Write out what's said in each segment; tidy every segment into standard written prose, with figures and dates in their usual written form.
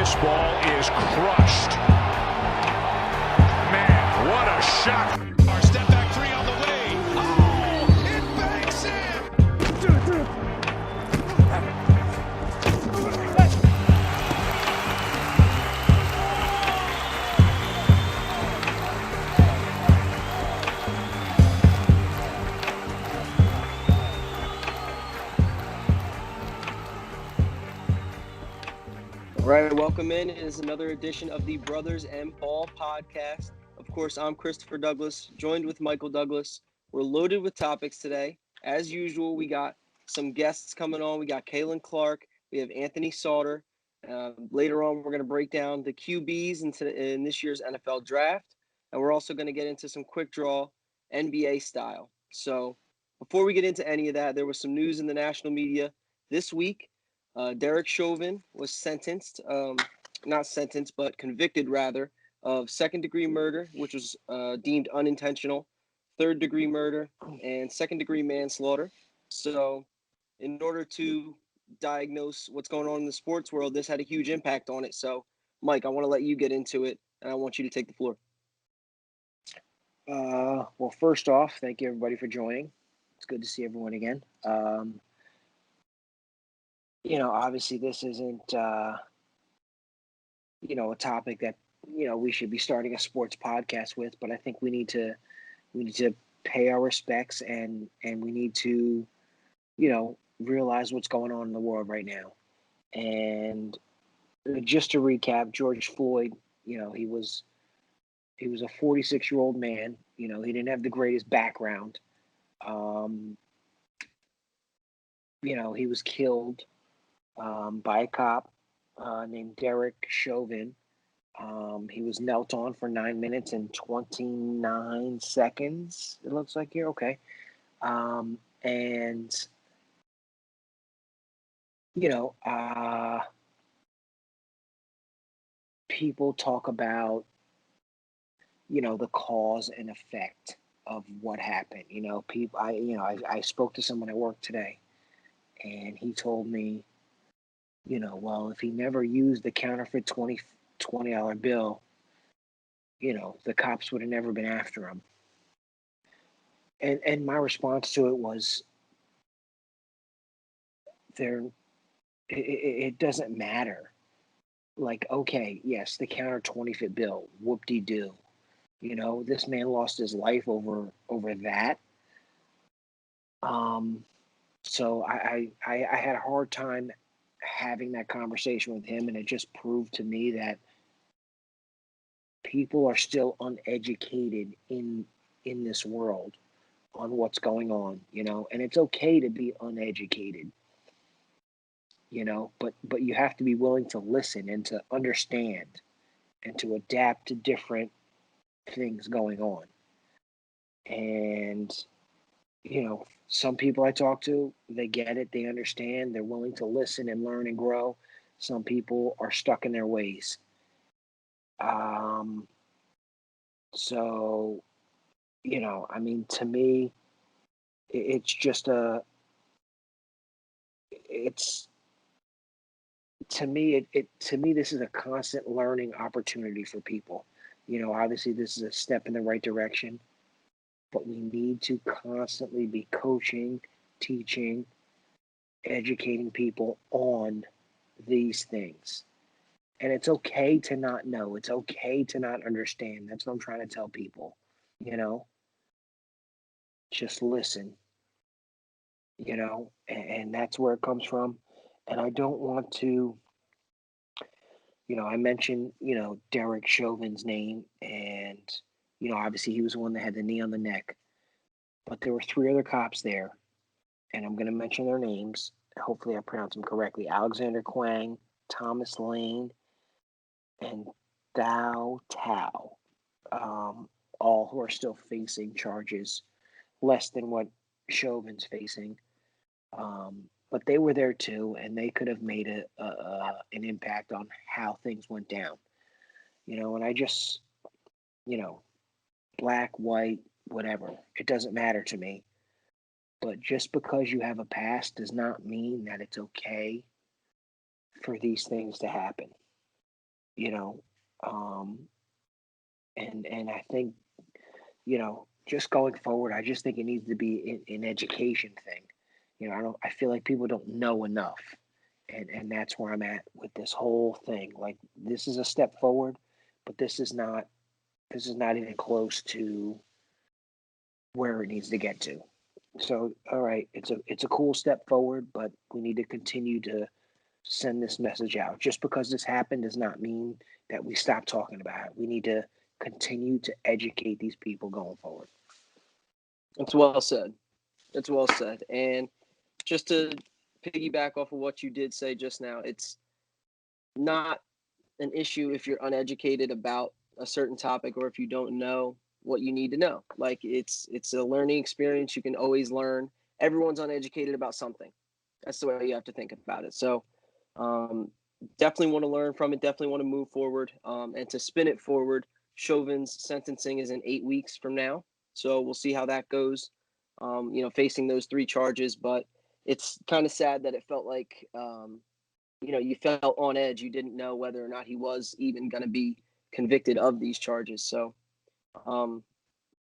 This ball is crushed. Man, what a shot. Our step back three on the way. Oh, it banks in. All right, welcome in. It is another edition of the Brothers and Ball podcast. Of course, I'm Christopher Douglas, joined with Michael Douglas. We're loaded with topics today. As usual, we got some guests coming on. We got Kalen Clark. We have Anthony Sautter. Later on, we're going to break down the QBs in this year's NFL draft. And we're also going to get into some quick draw NBA style. So before we get into any of that, there was some news in the national media this week. Derek Chauvin was convicted rather, of second-degree murder, which was deemed unintentional, third-degree murder, and second-degree manslaughter. So in order to diagnose what's going on in the sports world, this had a huge impact on it. So, Mike, I want to let you get into it, and I want you to take the floor. Well, first off, thank you, everybody, for joining. It's good to see everyone again. Obviously this isn't, a topic that, we should be starting a sports podcast with, but I think we need to pay our respects and we need to, realize what's going on in the world right now. And just to recap, George Floyd, he was a 46-year-old man. He didn't have the greatest background. He was killed by a cop named Derek Chauvin. He was knelt on for 9 minutes and 29 seconds, it looks like here. Okay. People talk about, the cause and effect of what happened. I spoke to someone at work today, and he told me, well, if he never used the counterfeit $20 bill, the cops would have never been after him. And my response to it was, it doesn't matter. Like, okay, yes, the counterfeit bill, whoop-de-doo. This man lost his life over that. So I had a hard time having that conversation with him, and it just proved to me that people are still uneducated in this world on what's going on, and it's okay to be uneducated, but you have to be willing to listen and to understand and to adapt to different things going on. And some people I talk to, they get it, they understand, they're willing to listen and learn and grow. Some people are stuck in their ways. So, to me, it's just to me, this is a constant learning opportunity for people. Obviously this is a step in the right direction, but we need to constantly be coaching, teaching, educating people on these things. And it's okay to not know. It's okay to not understand. That's what I'm trying to tell people. Just listen, and that's where it comes from. And I don't want to, I mentioned, Derek Chauvin's name, and, obviously he was the one that had the knee on the neck. But there were 3 other cops there, and I'm going to mention their names. Hopefully I pronounce them correctly. Alexander Quang, Thomas Lane, and Thao Tao, all who are still facing charges less than what Chauvin's facing. But they were there too, and they could have made an impact on how things went down. And I just, black, white, whatever, it doesn't matter to me. But just because you have a past does not mean that it's okay for these things to happen. you know, um, and I think, just going forward, I just think it needs to be an education thing. I feel like people don't know enough, and that's where I'm at with this whole thing. Like, this is a step forward, but this is not even close to where it needs to get to. So, all right, it's a cool step forward, but we need to continue to send this message out. Just because this happened does not mean that we stop talking about it. We need to continue to educate these people going forward. It's well said. It's well said. And just to piggyback off of what you did say just now, it's not an issue if you're uneducated about a certain topic or if you don't know what you need to know. Like, it's a learning experience. You can always learn. Everyone's uneducated about something. That's the way you have to think about it. So definitely want to learn from it. Definitely want to move forward. And to spin it forward, Chauvin's sentencing is in 8 weeks from now. So we'll see how that goes, facing those 3 charges. But it's kind of sad that it felt like, you felt on edge. You didn't know whether or not he was even going to be convicted of these charges. So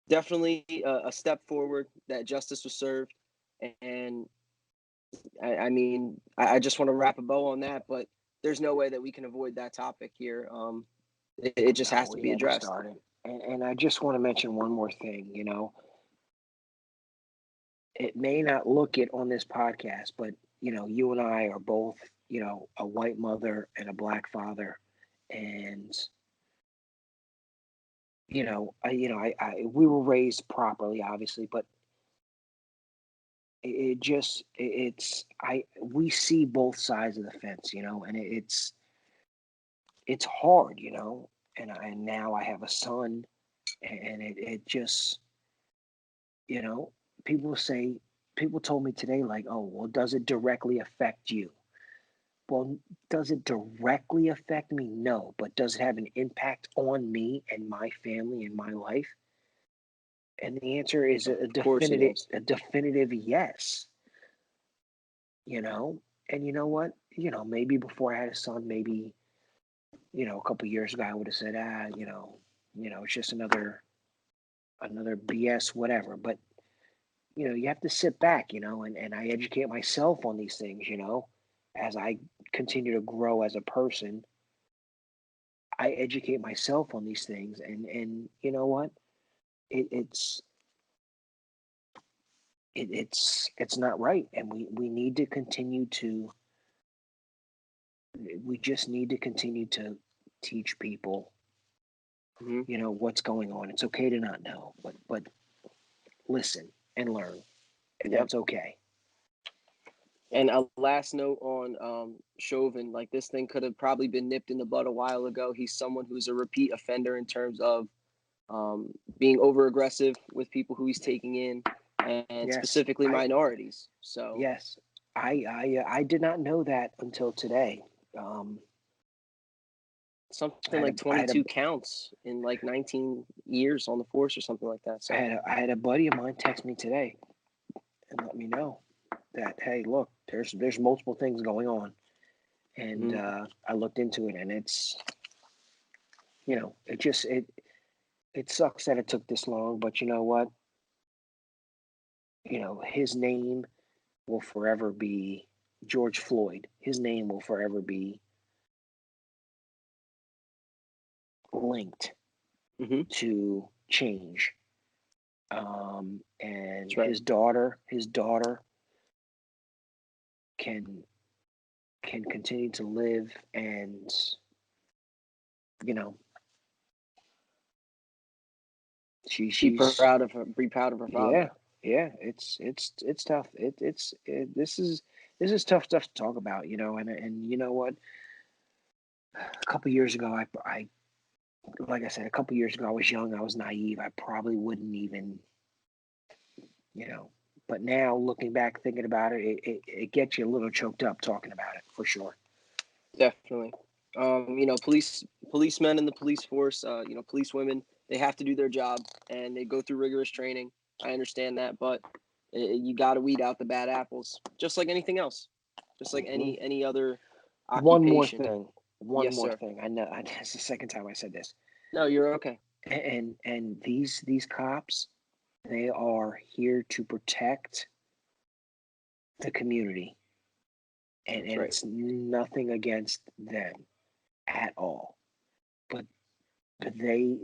definitely a step forward that justice was served. And I just want to wrap a bow on that, but there's no way that we can avoid that topic here. It just has to We be had to addressed. start it. And I just want to mention one more thing. It may not look it on this podcast, but you and I are both, a white mother and a black father, and we were raised properly, obviously, but we see both sides of the fence, and it's hard, and now I have a son, and it just, you know, people say, people told me today, like, oh, well, does it directly affect you? Well, does it directly affect me? No, but does it have an impact on me and my family and my life? And the answer is Of course it is. a definitive yes. You know, and you know what? Maybe before I had a son, maybe a couple years ago, I would have said, it's just another BS, whatever. But you have to sit back, and I educate myself on these things, as I continue to grow as a person. I educate myself on these things, and you know what? It, it's it's not right, and we need to continue to. We just need to continue to teach people, Mm-hmm. what's going on. It's okay to not know, but listen and learn, and Yep. that's okay. And a last note on Chauvin, like, this thing could have probably been nipped in the bud a while ago. He's someone who's a repeat offender in terms of being over aggressive with people who he's taking in, and Yes, specifically minorities. So yes, I did not know that until today. I something had a like I had a 22 counts in like 19 years on the force or something like that. So I had a buddy of mine text me today and let me know that, hey, look, there's multiple things going on, and I looked into it, and it's it sucks that it took this long, but you know what? His name will forever be George Floyd. His name will forever be linked mm-hmm. to change. And Right. his daughter can continue to live, and you know Be she's proud of her. Be proud of her yeah, father. yeah, it's tough. This is tough stuff to talk about, and you know what? A couple years ago, I like I said, a couple years ago, I was young, I was naive, I probably wouldn't even, you know. But now, looking back, thinking about it, it gets you a little choked up talking about it, for sure. Definitely. Policemen in the police force, police women, they have to do their job and they go through rigorous training. I understand that, but you got to weed out the bad apples, just like anything else, just like Hmm. any other One more occupation. thing. one Yes, more sir. thing. I know it's the second time I said this. No, you're okay. And these cops, they are here to protect the community, and That's right. it's nothing against them at all. But they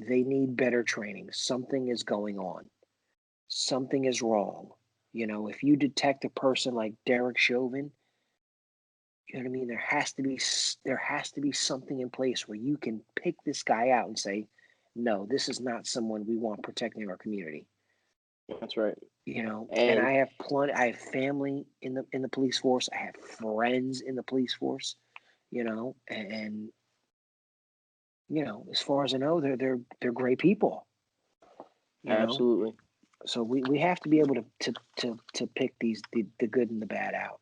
need better training. Something is going on. Something is wrong. You know, if you detect a person like Derek Chauvin, you know what I mean. There has to be something in place where you can pick this guy out and say, no, this is not someone we want protecting our community. That's right. You know, and And I have plenty. I have family in the police force. I have friends in the police force. You know, and you know, as far as I know, they're great people. You know, absolutely. so we have to be able to pick the good and the bad out.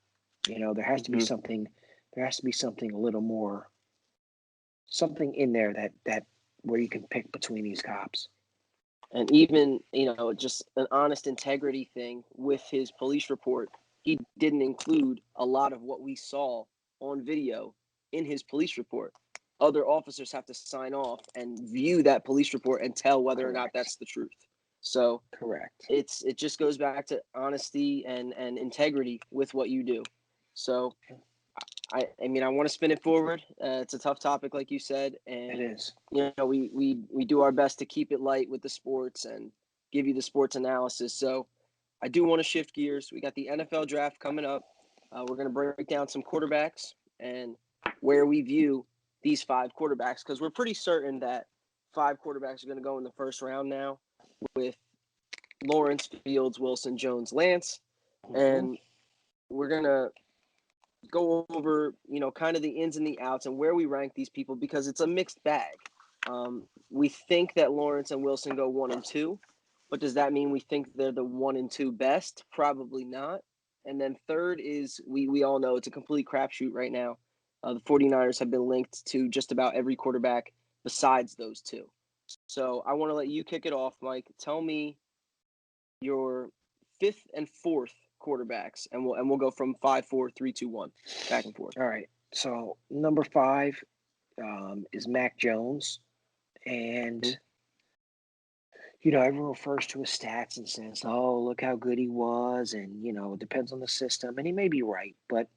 You know, there has to be Hmm. something. There has to be something a little more, something in there that where you can pick between these cops. And even, just an honest integrity thing with his police report, he didn't include a lot of what we saw on video in his police report. Other officers have to sign off and view that police report and tell whether or not Correct. that's the truth. So Correct. it just goes back to honesty and integrity with what you do. So I want to spin it forward. It's a tough topic, like you said, It and is. we do our best to keep it light with the sports and give you the sports analysis. So I do want to shift gears. We got the NFL draft coming up. We're going to break down some quarterbacks and where we view these 5 quarterbacks, because we're pretty certain that 5 quarterbacks are going to go in the first round now, with Lawrence, Fields, Wilson, Jones, Lance, Mm-hmm. and we're going to go over, kind of the ins and the outs and where we rank these people, because it's a mixed bag. We think that Lawrence and Wilson go 1 and 2, but does that mean we think they're the 1 and 2 best? Probably not. And then third is, we all know it's a complete crapshoot right now. The 49ers have been linked to just about every quarterback besides those two. So I want to let you kick it off, Mike. Tell me your fifth and fourth quarterbacks, and we'll go from 5, 4, 3, 2, 1, back and forth. All right. So number 5 is Mack Jones, and Mhm. you know everyone refers to his stats and says, "Oh, look how good he was," and you know it depends on the system, and he may be right, but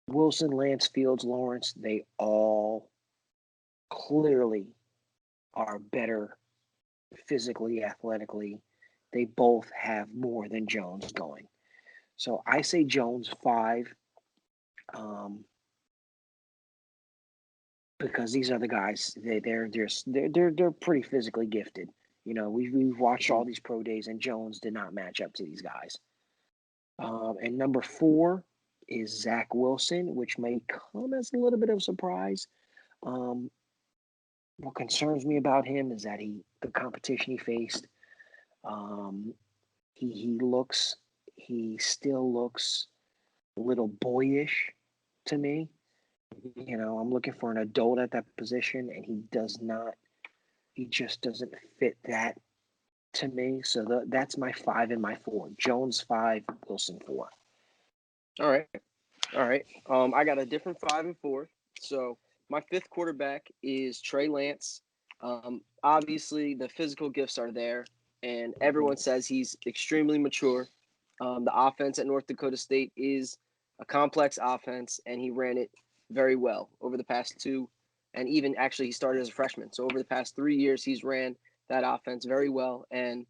Wilson, Lance, Fields, Lawrence, they all clearly are better physically, athletically. They both have more than Jones going. So I say Jones 5, um, because these other guys they're pretty physically gifted. You know, we've watched all Mhm. these pro days, and Jones did not match up to these guys. And number 4 is Zach Wilson, which may come as a little bit of a surprise. Um, what concerns me about him is that the competition he faced, um, he he still looks a little boyish to me. You know, I'm looking for an adult at that position, and he does not. He just doesn't fit that to me. So that's my 5 and my 4. Jones 5, Wilson 4. All right. All right. I got a different 5 and 4. So my fifth quarterback is Trey Lance. Obviously, the physical gifts are there, and everyone Mm-hmm. says he's extremely mature. The offense at North Dakota State is a complex offense, and he ran it very well over the past 2, and even actually he started as a freshman. So over the past 3 years, he's ran that offense very well, and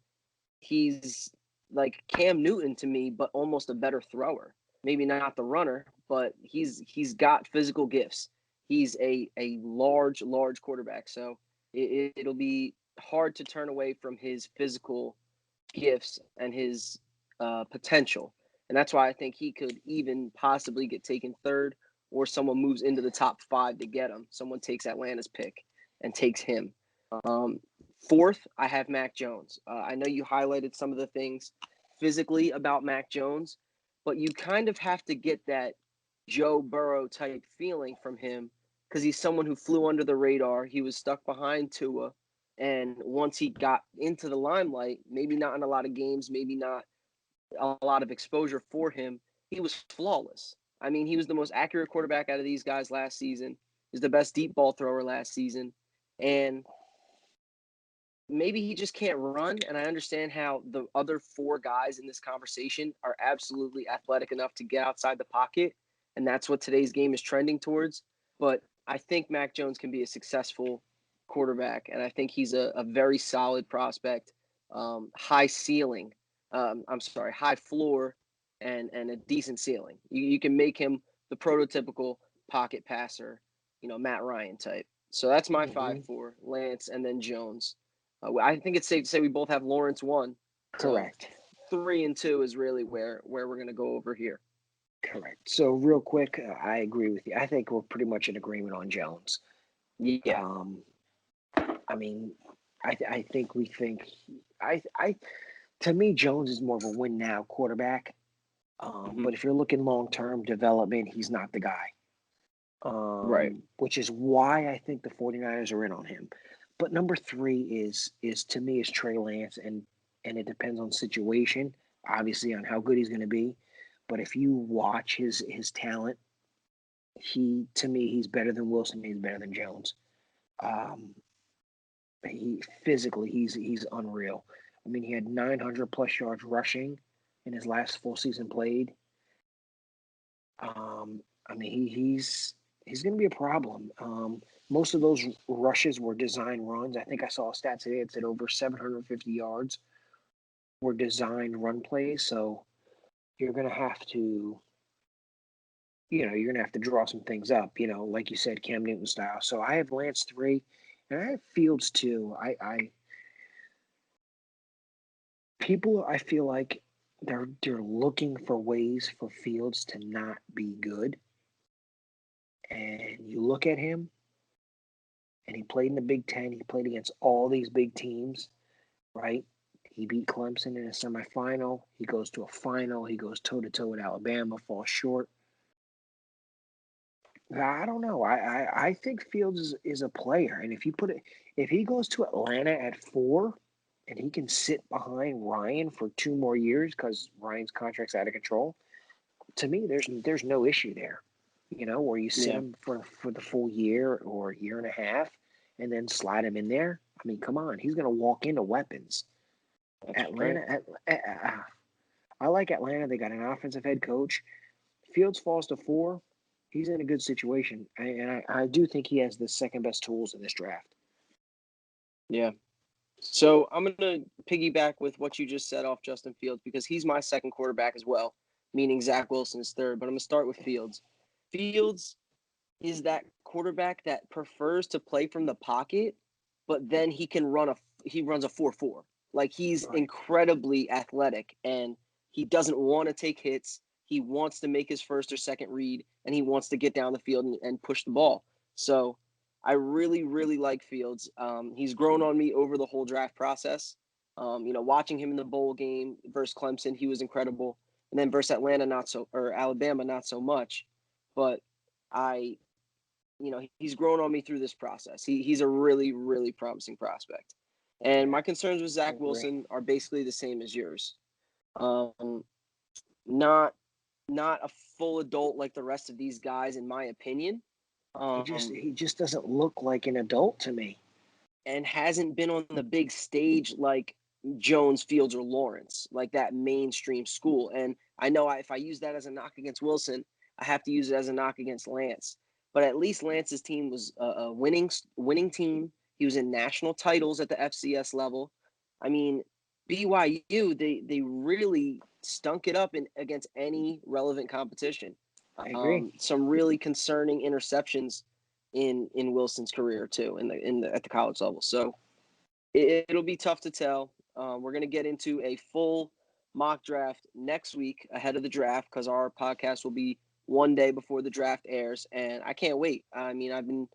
he's like Cam Newton to me, but almost a better thrower. Maybe not the runner, but he's got physical gifts. He's a large quarterback, so it'll be hard to turn away from his physical gifts and his potential, and that's why I think he could even possibly get taken third, or someone moves into the top 5 to get him. Someone takes Atlanta's pick and takes him. Um, Fourth, I have Mack Jones. I know you highlighted some of the things physically about Mack Jones, but you kind of have to get that Joe Burrow type feeling from him, because he's someone who flew under the radar. He was stuck behind Tua, and once he got into the limelight, maybe not in a lot of games, maybe not a lot of exposure for him, he was flawless. I mean, he was the most accurate quarterback out of these guys last season. He's the best deep ball thrower last season. And maybe he just can't run. And I understand how the other four guys in this conversation are absolutely athletic enough to get outside the pocket. And that's what today's game is trending towards. But I think Mack Jones can be a successful quarterback. And I think he's a very solid prospect, high ceiling. High floor and a decent ceiling. You can make him the prototypical pocket passer, Matt Ryan type. So that's my 5-4, Lance and then Jones. I think it's safe to say we both have Lawrence 1. Correct. So 3 and 2 is really where we're going to go over here. Correct. So real quick, I agree with you. I think we're pretty much in agreement on Jones. Yeah. I mean, I think we think to me Jones is more of a win now quarterback. But if you're looking long term development, he's not the guy. Right. Which is why I think the 49ers are in on him. But number 3 is to me is Trey Lance, and it depends on situation, obviously on how good he's going to be. But if you watch his talent, to me he's better than Wilson. He's better than Jones. He physically he's unreal. I mean, he had 900 plus yards rushing in his last full season played. I mean, he's going to be a problem. Most of those rushes were design runs. I think I saw a stat today that said over 750 yards were designed run plays. So you're going to have to, draw some things up, like you said, Cam Newton style. So I have Lance 3 and I have Fields 2. I feel like they're looking for ways for Fields to not be good. And you look at him, and he played in the Big Ten. He played against all these big teams, right? He beat Clemson in a semifinal. He goes to a final. He goes toe-to-toe with Alabama, falls short. I don't know. I think Fields is a player. And if he goes to Atlanta at 4 and he can sit behind Ryan for 2 more years because Ryan's contract's out of control, to me, there's no issue there. Where you sit him for the full year or year and a half and then slide him in there. I mean, come on. He's going to walk into weapons. That's Atlanta, I like Atlanta. They got an offensive head coach. Fields falls to 4. He's in a good situation. And I do think he has the second best tools in this draft. Yeah. So I'm going to piggyback with what you just said off Justin Fields because he's my second quarterback as well, meaning Zach Wilson is third. But I'm going to start with Fields. Fields is that quarterback that prefers to play from the pocket, but then he runs a 4-4. Like he's incredibly athletic and he doesn't want to take hits. He wants to make his first or second read and he wants to get down the field and push the ball. So I really, really like Fields. He's grown on me over the whole draft process. Watching him in the bowl game versus Clemson, he was incredible. And then versus Alabama, not so much. But he's grown on me through this process. He's a really, really promising prospect. And my concerns with Zach Wilson are basically the same as yours. Not a full adult like the rest of these guys, in my opinion. He just doesn't look like an adult to me. And hasn't been on the big stage like Jones, Fields, or Lawrence, like that mainstream school. And I know if I use that as a knock against Wilson, I have to use it as a knock against Lance. But at least Lance's team was a winning team. He was in national titles at the FCS level. I mean, BYU, they really stunk it up against any relevant competition. I agree. Some really concerning interceptions in Wilson's career too, at the college level. So it'll be tough to tell. We're going to get into a full mock draft next week ahead of the draft because our podcast will be one day before the draft airs, and I can't wait. I mean, I've been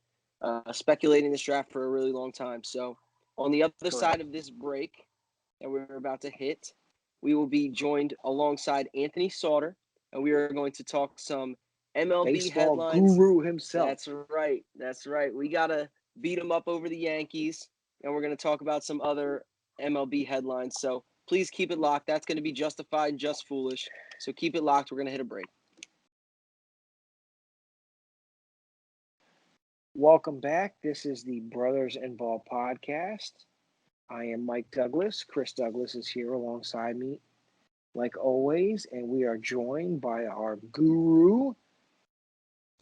speculating this draft for a really long time. So on the other side of this break that we're about to hit, we will be joined alongside Anthony Sautter, and we are going to talk some MLB Baseball headlines. guru himself. That's right. We got to beat him up over the Yankees, and we're going to talk about some other MLB headlines. So please keep it locked. That's going to be Justified and Just Foolish. So keep it locked. We're going to hit a break. Welcome back. This is the Brothers and Ball podcast. I am Mike Douglas. Chris Douglas is here alongside me, like always, and we are joined by our guru,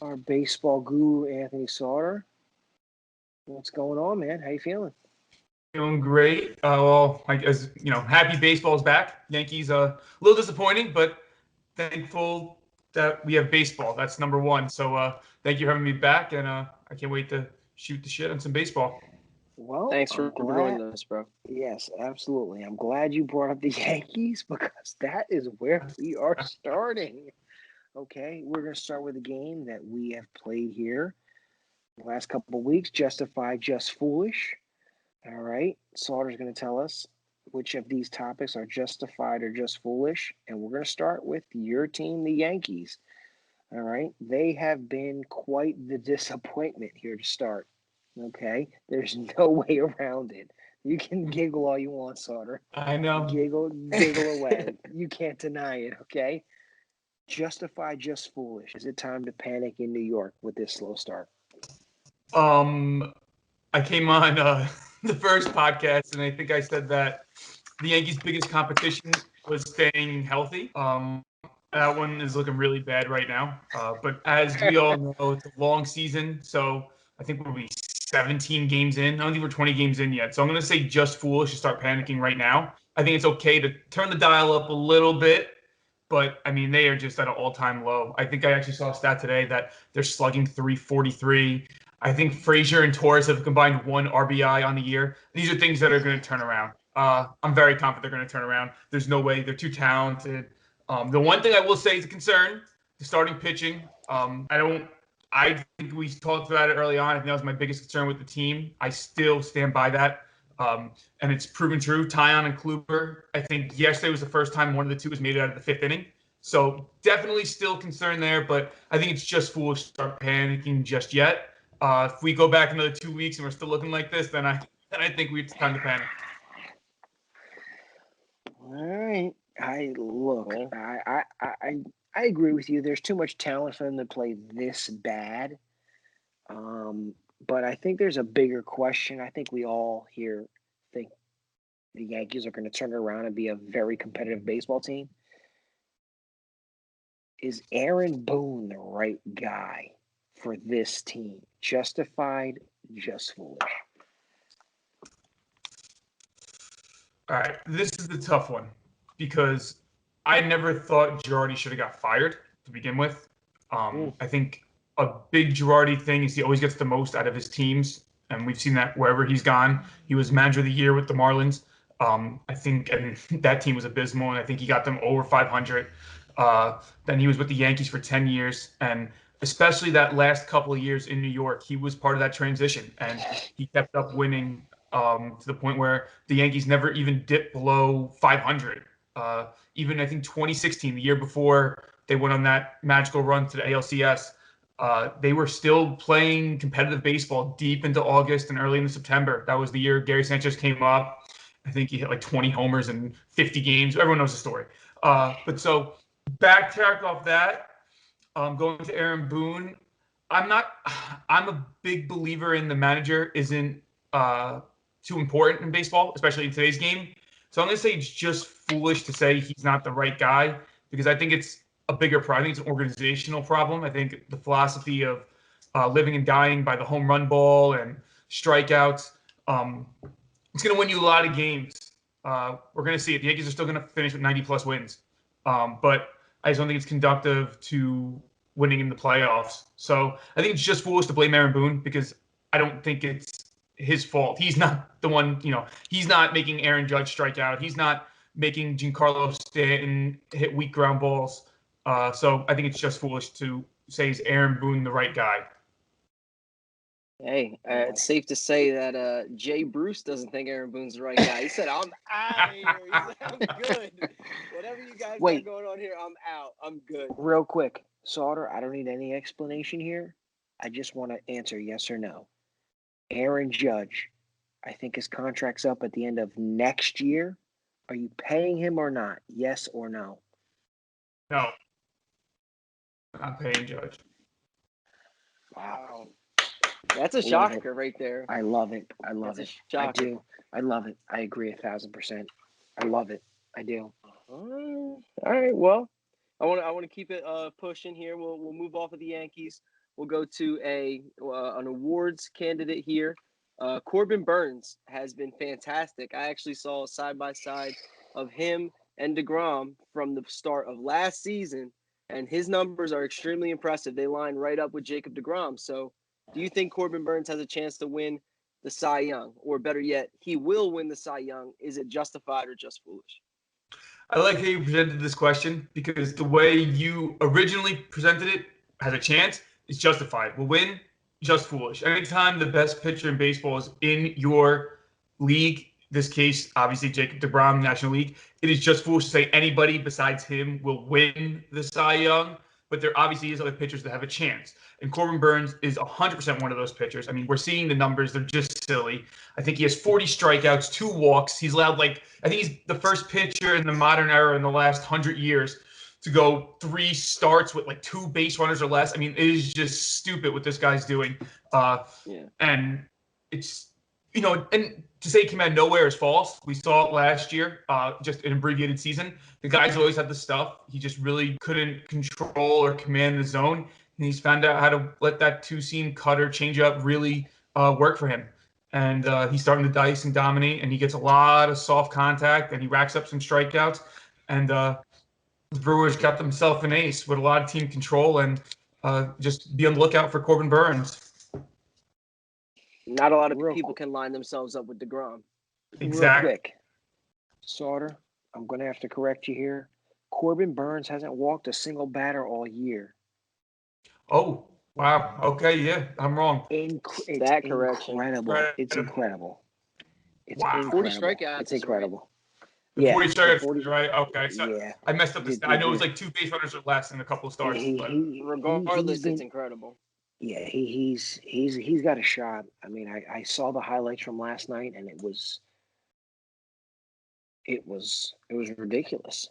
our baseball guru, Anthony Sautter. What's going on, man? How you feeling? Feeling great. As you know, happy baseball's back. Yankees a little disappointing, but thankful that we have baseball. That's number one. So thank you for having me back, and I can't wait to shoot the shit on some baseball. Well, Thanks for joining us, bro. Yes, absolutely. I'm glad you brought up the Yankees because that is where we are starting. Okay, we're going to start with a game that we have played here the last couple of weeks, Justified, Just Foolish. All right, Sauter's going to tell us which of these topics are justified or just foolish, and we're going to start with your team, the Yankees. All right, they have been quite the disappointment here to start. Okay, there's no way around it. You can giggle all you want, Sauter. I know. Giggle away. You can't deny it, okay? Justified, just foolish. Is it time to panic in New York with this slow start? I came on the first podcast, and I think I said that the Yankees' biggest competition was staying healthy. That one is looking really bad right now. But as we all know, it's a long season, so I think we'll be 17 games in. I don't think we're 20 games in yet. So I'm going to say just foolish to start panicking right now. I think it's okay to turn the dial up a little bit, but I mean, they are just at an all-time low. I think I actually saw a stat today that they're slugging 343. I think Frazier and Torres have combined 1 RBI on the year. These are things that are going to turn around. I'm very confident they're going to turn around. There's no way. They're too talented. The one thing I will say is a concern, the starting pitching. I think we talked about it early on. I think that was my biggest concern with the team. I still stand by that. And it's proven true. Tyon and Kluber, I think yesterday was the first time one of the two was made it out of the 5th inning. So definitely still concerned there, but I think it's just foolish to start panicking just yet. If we go back another 2 weeks and we're still looking like this, then I think it's time to panic. All right. Yeah. I agree with you. There's too much talent for them to play this bad. But I think there's a bigger question. I think we all here think the Yankees are going to turn it around and be a very competitive baseball team. Is Aaron Boone the right guy for this team? Justified, just foolish. All right, this is the tough one because I never thought Girardi should have got fired to begin with. I think a big Girardi thing is he always gets the most out of his teams, and we've seen that wherever he's gone. He was manager of the year with the Marlins. I think and that team was abysmal, and I think he got them over 500. Then he was with the Yankees for 10 years, and especially that last couple of years in New York, he was part of that transition, and he kept up winning to the point where the Yankees never even dipped below 500. Even I think 2016, the year before they went on that magical run to the ALCS, they were still playing competitive baseball deep into August and early into September. That was the year Gary Sanchez came up. I think he hit like 20 homers in 50 games. Everyone knows the story. But so backtrack off that, going to Aaron Boone, I'm a big believer in the manager isn't too important in baseball, especially in today's game. So I'm going to say it's just foolish to say he's not the right guy because I think it's a bigger problem. I think it's an organizational problem. I think the philosophy of living and dying by the home run ball and strikeouts, it's going to win you a lot of games. We're going to see it. The Yankees are still going to finish with 90-plus wins. But I just don't think it's conductive to winning in the playoffs. So I think it's just foolish to blame Aaron Boone because I don't think it's his fault. He's not the one, he's not making Aaron Judge strike out. He's not making Giancarlo Stanton hit weak ground balls. So I think it's just foolish to say is Aaron Boone the right guy. Hey, it's safe to say that Jay Bruce doesn't think Aaron Boone's the right guy. He said, I'm out of here. He said, I'm good. Whatever you guys got going on here, I'm out. I'm good. Real quick, Sauter, I don't need any explanation here. I just want to answer yes or no. Aaron Judge, I think his contract's up at the end of next year. Are you paying him or not? Yes or no? No. Not paying Judge. Wow. That's a Love it. shocker right there. I love it. I love That's it. a I shocker. do. I love it. I agree 1,000%. I love it. I do. All right. Well, I want to keep it pushing here. We'll move off of the Yankees. We'll go to an awards candidate here. Corbin Burns has been fantastic. I actually saw a side by side of him and DeGrom from the start of last season, and his numbers are extremely impressive. They line right up with Jacob DeGrom. So, do you think Corbin Burns has a chance to win the Cy Young, or better yet, he will win the Cy Young? Is it justified or just foolish? I like how you presented this question because the way you originally presented it has a chance. It's justified. Will win, just foolish. Anytime the best pitcher in baseball is in your league, this case, obviously Jacob DeGrom, National League, it is just foolish to say anybody besides him will win the Cy Young. But there obviously is other pitchers that have a chance. And Corbin Burns is 100% one of those pitchers. I mean, we're seeing the numbers. They're just silly. I think he has 40 strikeouts, 2 walks. He's allowed, I think he's the first pitcher in the modern era in the last 100 years to go 3 starts with 2 base runners or less. I mean, it is just stupid what this guy's doing. And it's, and to say it came out of nowhere is false. We saw it last year, just an abbreviated season. The guy's always had the stuff. He just really couldn't control or command the zone. And he's found out how to let that 2-seam cutter change up really work for him. And he's starting to dice and dominate, and he gets a lot of soft contact, and he racks up some strikeouts. And the Brewers got themselves an ace with a lot of team control, and just be on the lookout for Corbin Burns. Not a lot of people can line themselves up with DeGrom. Exactly. Real quick, Sautter, I'm going to have to correct you here. Corbin Burns hasn't walked a single batter all year. Oh, wow. Okay, yeah, I'm wrong. That correction. Incredible. It's incredible. It's Wow. incredible. 40 strikeouts. It's incredible. The 40 strikeouts, right? Okay. So yeah. I messed up this. I know it was 2 base runners or less in a couple of starts. Regardless, it's incredible. Yeah, he's got a shot. I mean, I saw the highlights from last night, and it was ridiculous.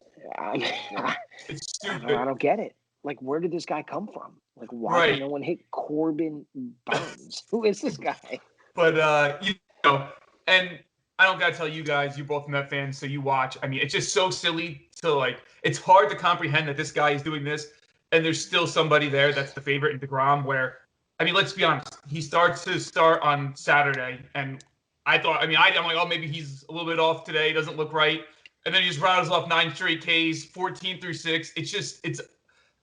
It's stupid. I don't get it. Where did this guy come from? Why can no one hit Corbin Burns? Who is this guy? But and I don't gotta tell you guys, you're both Met fans, so you watch. I mean, it's just so silly to it's hard to comprehend that this guy is doing this, and there's still somebody there that's the favorite in DeGrom. Where, I mean, let's be honest, he starts on Saturday, and I'm like, oh, maybe he's a little bit off today, doesn't look right, and then he just rattles off 9 straight Ks, 14 through 6. It's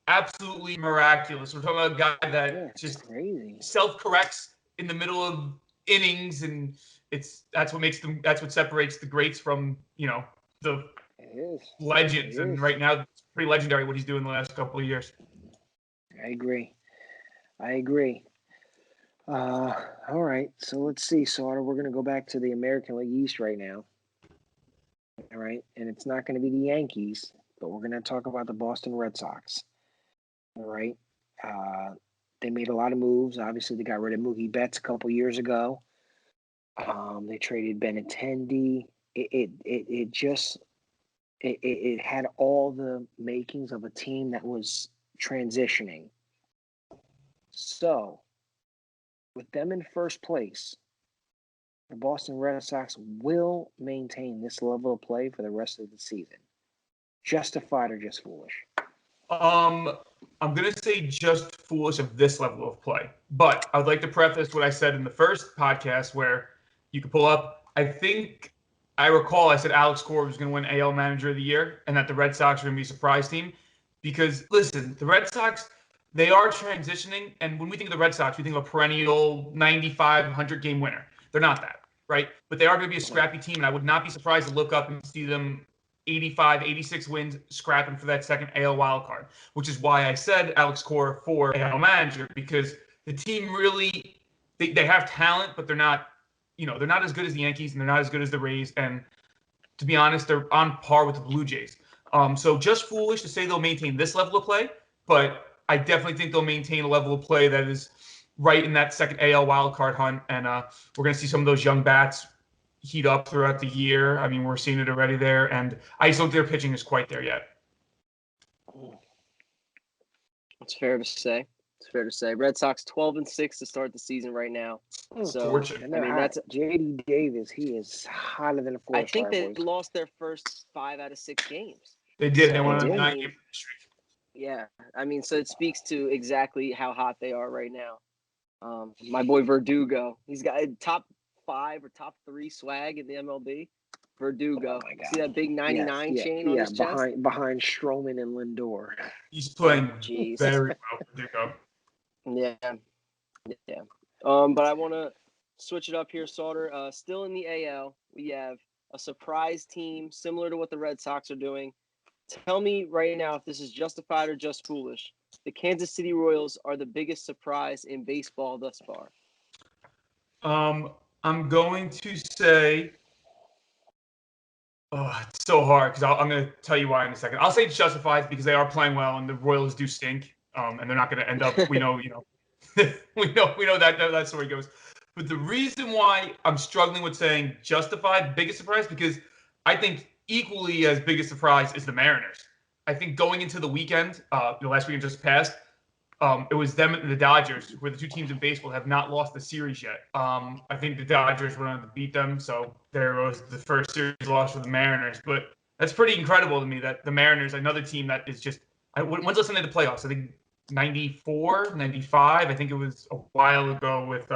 absolutely miraculous. We're talking about a guy that just crazy self-corrects in the middle of innings, and that's what separates the greats from the legends. And right now it's pretty legendary what he's doing the last couple of years. I agree. All right, so let's see, Sautter. We're going to go back to the American League East right now. All right, and it's not going to be the Yankees, but we're going to talk about the Boston Red Sox. All right, they made a lot of moves. Obviously, they got rid of Mookie Betts a couple years ago. They traded Benintendi. It had all the makings of a team that was transitioning. So, with them in first place, the Boston Red Sox will maintain this level of play for the rest of the season. Justified or just foolish? I'm going to say just foolish of this level of play. But I would like to preface what I said in the first podcast where you can pull up. I recall I said Alex Cora was going to win AL Manager of the Year and that the Red Sox are going to be a surprise team. Because, listen, the Red Sox, they are transitioning. And when we think of the Red Sox, we think of a perennial 95, 100-game winner. They're not that, right? But they are going to be a scrappy team. And I would not be surprised to look up and see them 85, 86 wins, scrapping for that second AL wildcard, which is why I said Alex Cora for AL Manager, because the team really, they have talent, but they're not as good as the Yankees, and they're not as good as the Rays. And to be honest, they're on par with the Blue Jays. So just foolish to say they'll maintain this level of play, but I definitely think they'll maintain a level of play that is right in that second AL wildcard hunt. And we're going to see some of those young bats heat up throughout the year. I mean, we're seeing it already there, and I just don't think their pitching is quite there yet. It's fair to say. It's fair to say. Red Sox 12-6 to start the season right now. So Fortunate. And I they're mean, hot. JD Davis, he is hotter than a I forest think fire, they boys. lost their first 5 out of 6 games. They did. They So, went on a did. 9-game streak. Yeah, I mean, so it speaks to exactly how hot they are right now. My boy Verdugo, he's got a top 5 or top 3 swag in the MLB. Verdugo, Oh my God. see that big 99 Yes, chain on his chest? behind Stroman and Lindor. He's playing Jeez. very well for Duco. Yeah. But I want to switch it up here, Sautter. Still in the AL, we have a surprise team similar to what the Red Sox are doing. Tell me right now if this is justified or just foolish. The Kansas City Royals are the biggest surprise in baseball thus far. I'm going to say, it's so hard because I'm going to tell you why in a second. I'll say it's justified because they are playing well and the Royals do stink. And they're not going to end up. We know, we know that story goes. But the reason why I'm struggling with saying justified, biggest surprise, because I think equally as big a surprise is the Mariners. I think going into the weekend, the last weekend just passed, it was them and the Dodgers, who are the two teams in baseball have not lost the series yet. I think the Dodgers went on to beat them, so there was the first series loss for the Mariners. But that's pretty incredible to me that the Mariners, another team that is just – when's the last time they had the playoffs? I think 94, 95. I think it was a while ago with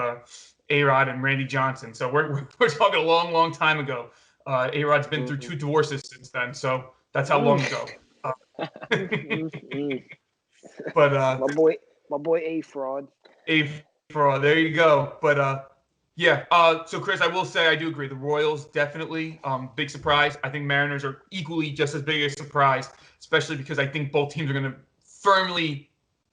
A-Rod and Randy Johnson. So we're talking a long, long time ago. A-Rod's been through 2 divorces since then, so that's how long ago. But my boy A Fraud. There you go. But yeah. So Chris, I will say I do agree. The Royals definitely big surprise. I think Mariners are equally just as big a surprise, especially because I think both teams are going to firmly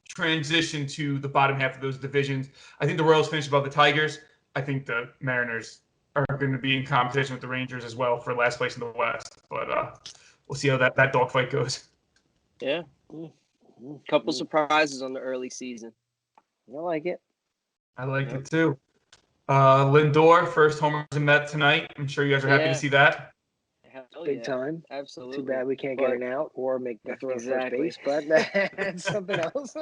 transition to the bottom half of those divisions. I think the Royals finish above the Tigers. I think the Mariners are going to be in competition with the Rangers as well for last place in the West. But we'll see how that dogfight goes. Yeah. Couple surprises on the early season. I like it. I like it too. Lindor, first homer in Met tonight. I'm sure you guys are happy to see that. Hell Big yeah, time. absolutely. Too bad we can't get an out or make the throw Exactly. first base, but that's something else.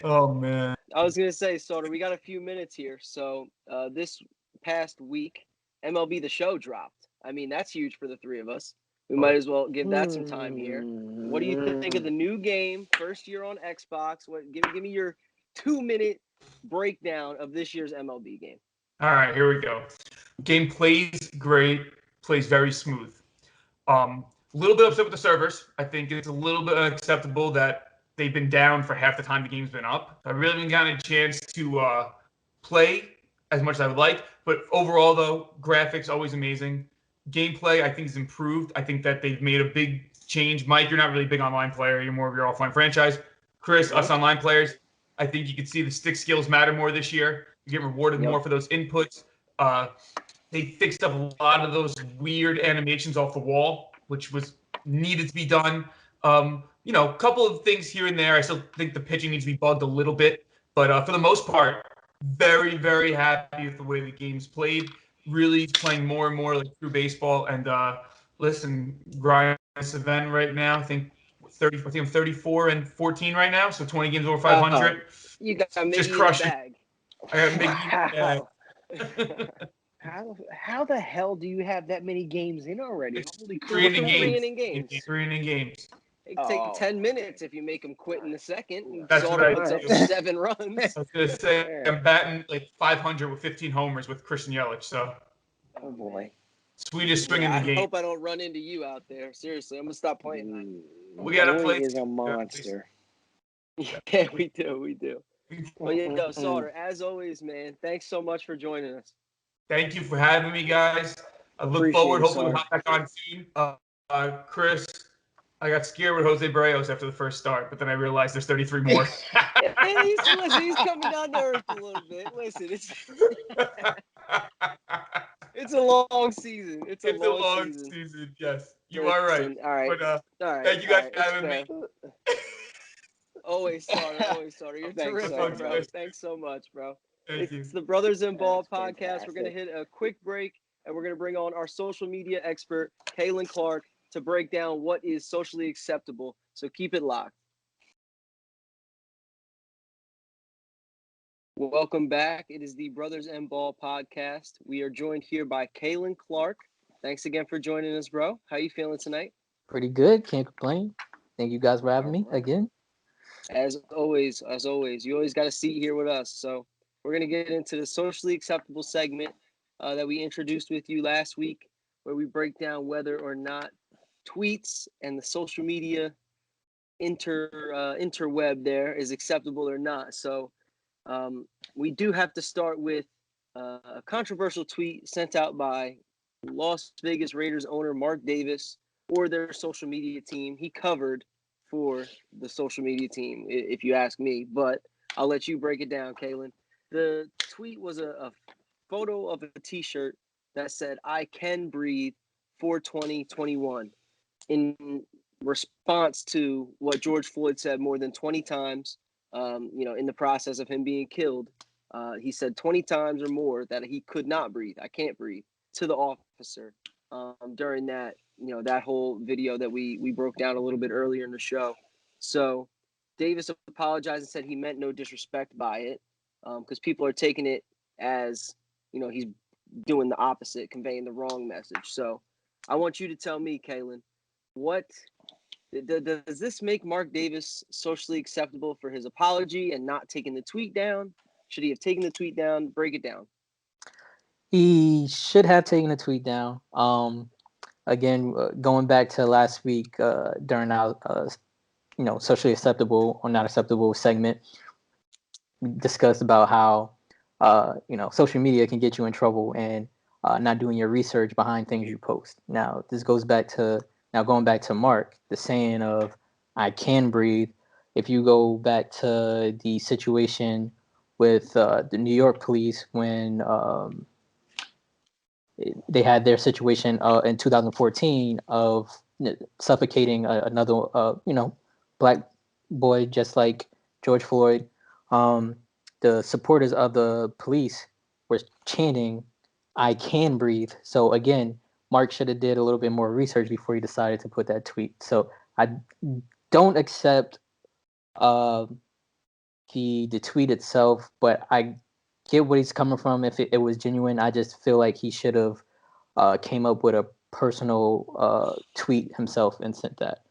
Oh, man. I was going to say, Sautter, we got a few minutes here. So this past week, MLB The Show dropped. I mean, that's huge for the three of us. We might as well give that some time here. What do you think of the new game, first year on Xbox? Give me your 2-minute breakdown of this year's MLB game. All right, here we go. Game plays great, plays very smooth. A little bit upset with the servers. I think it's a little bit unacceptable that they've been down for half the time the game's been up. I really haven't gotten a chance to play as much as I would like. But overall, though, graphics always amazing. Gameplay, I think, is improved. I think that they've made a big change. Mike, you're not really a big online player. You're more of your offline franchise. Chris, us online players, I think you can see the stick skills matter more this year. You get rewarded more for those inputs. They fixed up a lot of those weird animations off the wall, which was needed to be done. A couple of things here and there. I still think the pitching needs to be bugged a little bit. But for the most part, very, very happy with the way the game's played. Really playing more and more like true baseball. And listen, Brian Savin right now, I think I'm 34 and 14 right now, so 20 games over 500. You got Miggy just in crushing. the bag. I got Miggy. How the hell do you have that many games in already? It's Holy three crap. inning games. 3 inning games. It take 10 minutes if you make them quit in the second. That's what I puts up do. 7 runs. I was gonna say I'm batting like 500 with 15 homers with Christian Yelich. So, oh boy, sweetest swing in the I game. hope I don't run into you out there. Seriously, I'm gonna stop playing. We gotta play. Is a monster. Yeah, we do. Well, yeah, Sautter, as always, man. Thanks so much for joining us. Thank you for having me, guys. I look Appreciate forward. it, Hopefully, we'll Sautter. hop back on soon. Chris, I got scared with Jose Barrios after the first start, but then I realized there's 33 more. He's coming down to earth a little bit. Listen, it's a long season. It's a long season. Yes, you are right. All right. But all right. thank you guys all right, for having me. Always, Sautter. You're Thanks, terrific, Sautter. bro. Thanks so much, bro. Thank you. It's the Brothers in Ball That's podcast. fantastic. We're going to hit a quick break, and we're going to bring on our social media expert, Kalen Clark, to break down what is socially acceptable. So keep it locked. Welcome back. It is the Brothers and Ball podcast. We are joined here by Kalen Clark. Thanks again for joining us, bro. How you feeling tonight? Pretty good. Can't complain. Thank you guys for having me All right. again. As always, you always got a seat here with us. So we're going to get into the socially acceptable segment that we introduced with you last week, where we break down whether or not tweets and the social media interweb there is acceptable or not. So we do have to start with a controversial tweet sent out by Las Vegas Raiders owner Mark Davis or their social media team. He covered for the social media team, if you ask me, but I'll let you break it down, Kalen. The tweet was a photo of a T-shirt that said, "I can breathe 4/20/21," in response to what George Floyd said more than 20 times, in the process of him being killed. He said 20 times or more that he could not breathe. I can't breathe to the officer during that, that whole video that we broke down a little bit earlier in the show. So Davis apologized and said he meant no disrespect by it because people are taking it as, he's doing the opposite, conveying the wrong message. So I want you to tell me, Kalen, what does this make Mark Davis socially acceptable for his apology and not taking the tweet down? Should he have taken the tweet down? Break it down. He should have taken the tweet down. Again, going back to last week during our, socially acceptable or not acceptable segment, we discussed about how, social media can get you in trouble and not doing your research behind things you post. Now, this goes back to going back to Mark, the saying of "I can breathe." If you go back to the situation with the New York police when they had their situation in 2014 of suffocating another, black boy, just like George Floyd. The supporters of the police were chanting, "I can breathe." So again, Mark should have did a little bit more research before he decided to put that tweet. So I don't accept the tweet itself, but I get where he's coming from. If it was genuine, I just feel like he should have came up with a personal tweet himself and sent that.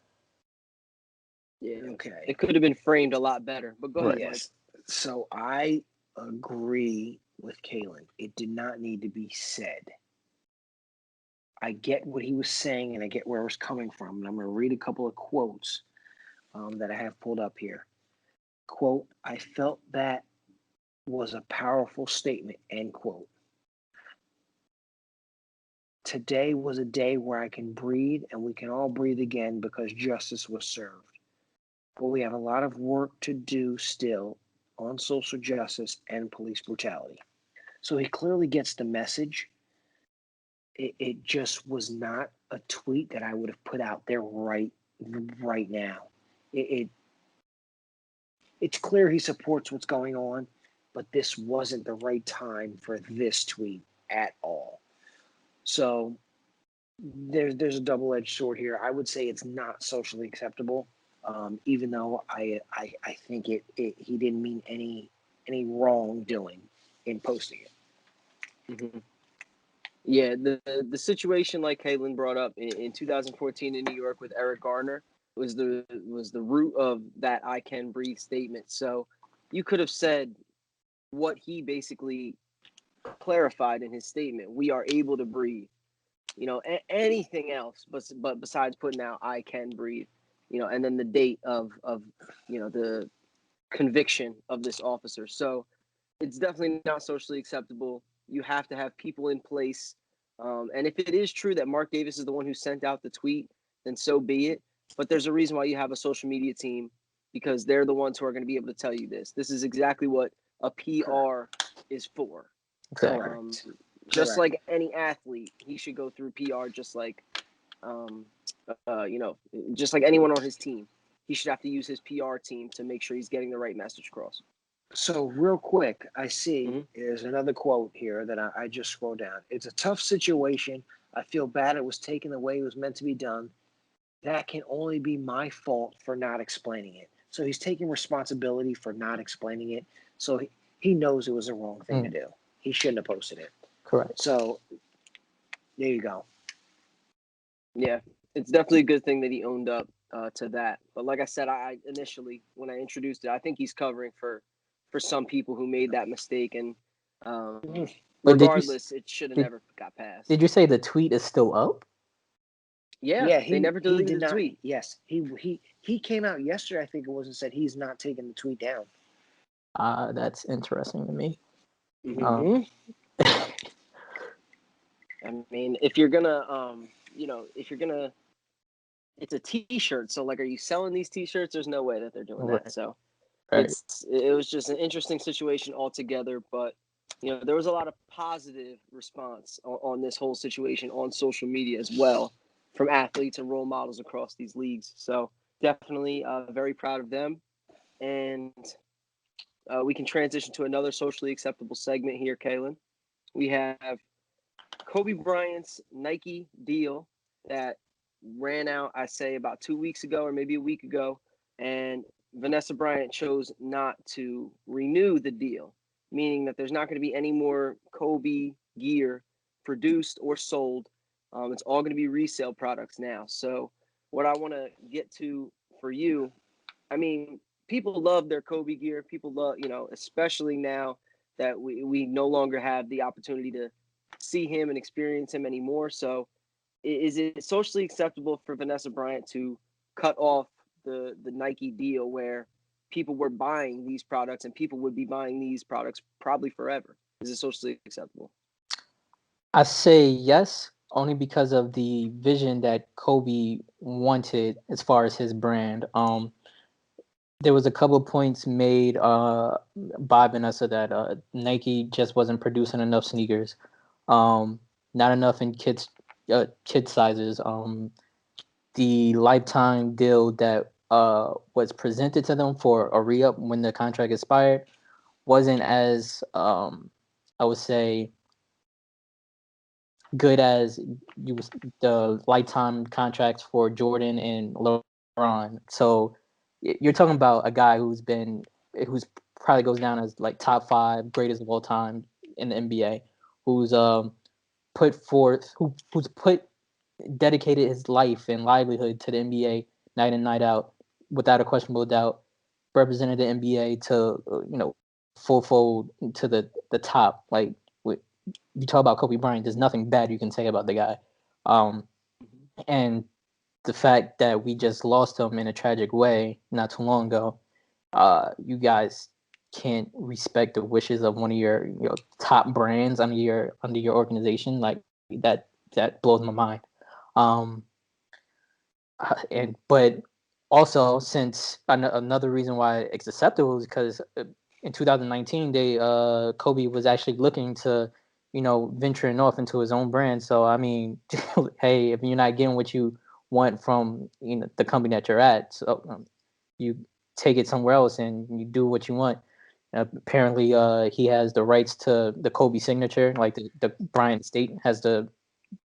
Yeah. Okay. It could have been framed a lot better. But go ahead, Mike. Yes. So I agree with Kalen. It did not need to be said. I get what he was saying and I get where it was coming from. And I'm going to read a couple of quotes that I have pulled up here. Quote, "I felt that was a powerful statement," end quote. "Today was a day where I can breathe and we can all breathe again because justice was served. But we have a lot of work to do still on social justice and police brutality." So he clearly gets the message. It just was not a tweet that I would have put out there right now. It's clear he supports what's going on, but this wasn't the right time for this tweet at all. So there's a double-edged sword here. I would say it's not socially acceptable, even though I think he didn't mean any wrongdoing in posting it. Mm-hmm. Yeah, the situation like Kalen brought up in 2014 in New York with Eric Garner was the root of that "I can breathe" statement. So you could have said what he basically clarified in his statement: "We are able to breathe." Anything else, but besides putting out "I can breathe," and then the date of the conviction of this officer. So it's definitely not socially acceptable. You have to have people in place. And if it is true that Mark Davis is the one who sent out the tweet, then so be it. But there's a reason why you have a social media team, because they're the ones who are going to be able to tell you this. This is exactly what a PR is for. Exactly. Just like any athlete, he should go through PR just like, just like anyone on his team. He should have to use his PR team to make sure he's getting the right message across. So real quick, I see there's another quote here that I just scrolled down. "It's a tough situation. I feel bad it was taken the way it was meant to be done. That can only be my fault for not explaining it." So he's taking responsibility for not explaining it. So he knows it was the wrong thing to do. He shouldn't have posted it. Correct. So there you go. Yeah, it's definitely a good thing that he owned up to that. But like I said, I initially, when I introduced it, I think he's covering for some people who made that mistake. And regardless, it should have never got passed. Did you say the tweet is still up? Yeah, they never deleted did the not, tweet. Yes, he came out yesterday, I think it was, and said he's not taking the tweet down. That's interesting to me. Mm-hmm. I mean, if you're gonna, it's a T-shirt. So, like, are you selling these T-shirts? There's no way that they're doing that. So, it was just an interesting situation altogether. But there was a lot of positive response on this whole situation on social media as well from athletes and role models across these leagues. So, definitely very proud of them. And we can transition to another socially acceptable segment here, Kalen. We have Kobe Bryant's Nike deal that ran out, I say, about 2 weeks ago or maybe a week ago, and Vanessa Bryant chose not to renew the deal, meaning that there's not going to be any more Kobe gear produced or sold. It's all going to be resale products now. So what I want to get to for you, I mean, people love their Kobe gear. People love, especially now that we no longer have the opportunity to see him and experience him anymore. So is it socially acceptable for Vanessa Bryant to cut off the Nike deal where people were buying these products and people would be buying these products probably forever? Is it socially acceptable? I say yes, only because of the vision that Kobe wanted as far as his brand. There was a couple of points made by Vanessa that Nike just wasn't producing enough sneakers, not enough in kid sizes. The lifetime deal that was presented to them for a re-up when the contract expired wasn't as I would say good as the lifetime contracts for Jordan and LeBron. So you're talking about a guy who's probably goes down as like top 5 greatest of all time in the NBA, who's dedicated his life and livelihood to the NBA night in, night out, without a questionable doubt, represented the NBA to full fold to the top. Like, you talk about Kobe Bryant, there's nothing bad you can say about the guy. And the fact that we just lost him in a tragic way not too long ago, you guys can't respect the wishes of one of your top brands under your organization. Like, that blows my mind. But also, since another reason why it's acceptable is because in 2019 Kobe was actually looking to venturing off into his own brand. So I mean, hey, if you're not getting what you want from the company that you're at, so you take it somewhere else and you do what you want. Apparently he has the rights to the Kobe signature, like the Bryant estate has the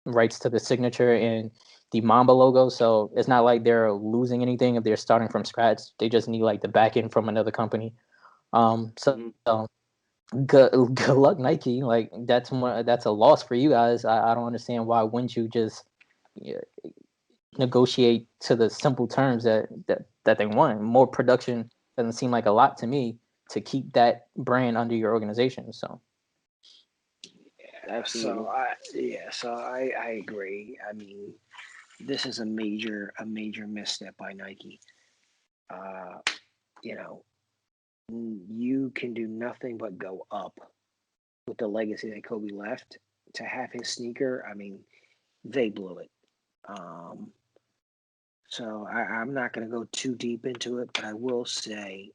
rights to the signature and the Mamba logo. So it's not like they're losing anything if they're starting from scratch. They just need like the back end from another company. So good luck, Nike. Like, that's a loss for you guys. I don't understand why wouldn't you just negotiate to the simple terms that they want. More production doesn't seem like a lot to me to keep that brand under your organization. So absolutely. So I agree. I mean, this is a major misstep by Nike. You can do nothing but go up with the legacy that Kobe left. To have his sneaker, I mean, they blew it. So I'm not going to go too deep into it, but I will say,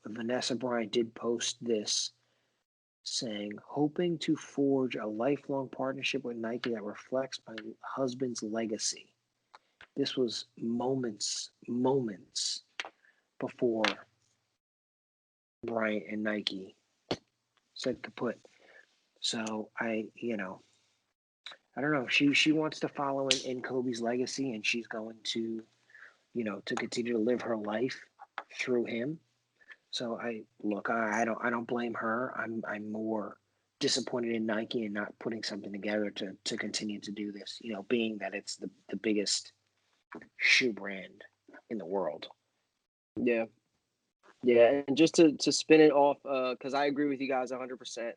Vanessa Bryant did post this saying, hoping to forge a lifelong partnership with Nike that reflects my husband's legacy. This was moments before Bryant and Nike said kaput. So I don't know. She wants to follow in Kobe's legacy, and she's going to, to continue to live her life through him. So I don't blame her. I'm more disappointed in Nike and not putting something together to continue to do this. Being that it's the biggest shoe brand in the world. Yeah. Yeah, and just to spin it off, because I agree with you guys 100%.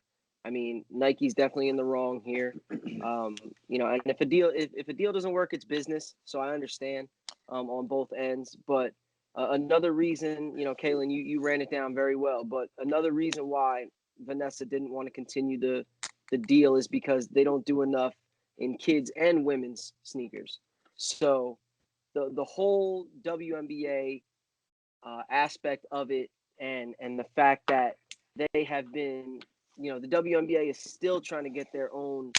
I mean, Nike's definitely in the wrong here. And if a deal doesn't work, it's business. So I understand on both ends. But another reason, Kalen, you ran it down very well. But another reason why Vanessa didn't want to continue the deal is because they don't do enough in kids and women's sneakers. So the whole WNBA aspect of it, and the fact that they have been, the WNBA is still trying to get their own,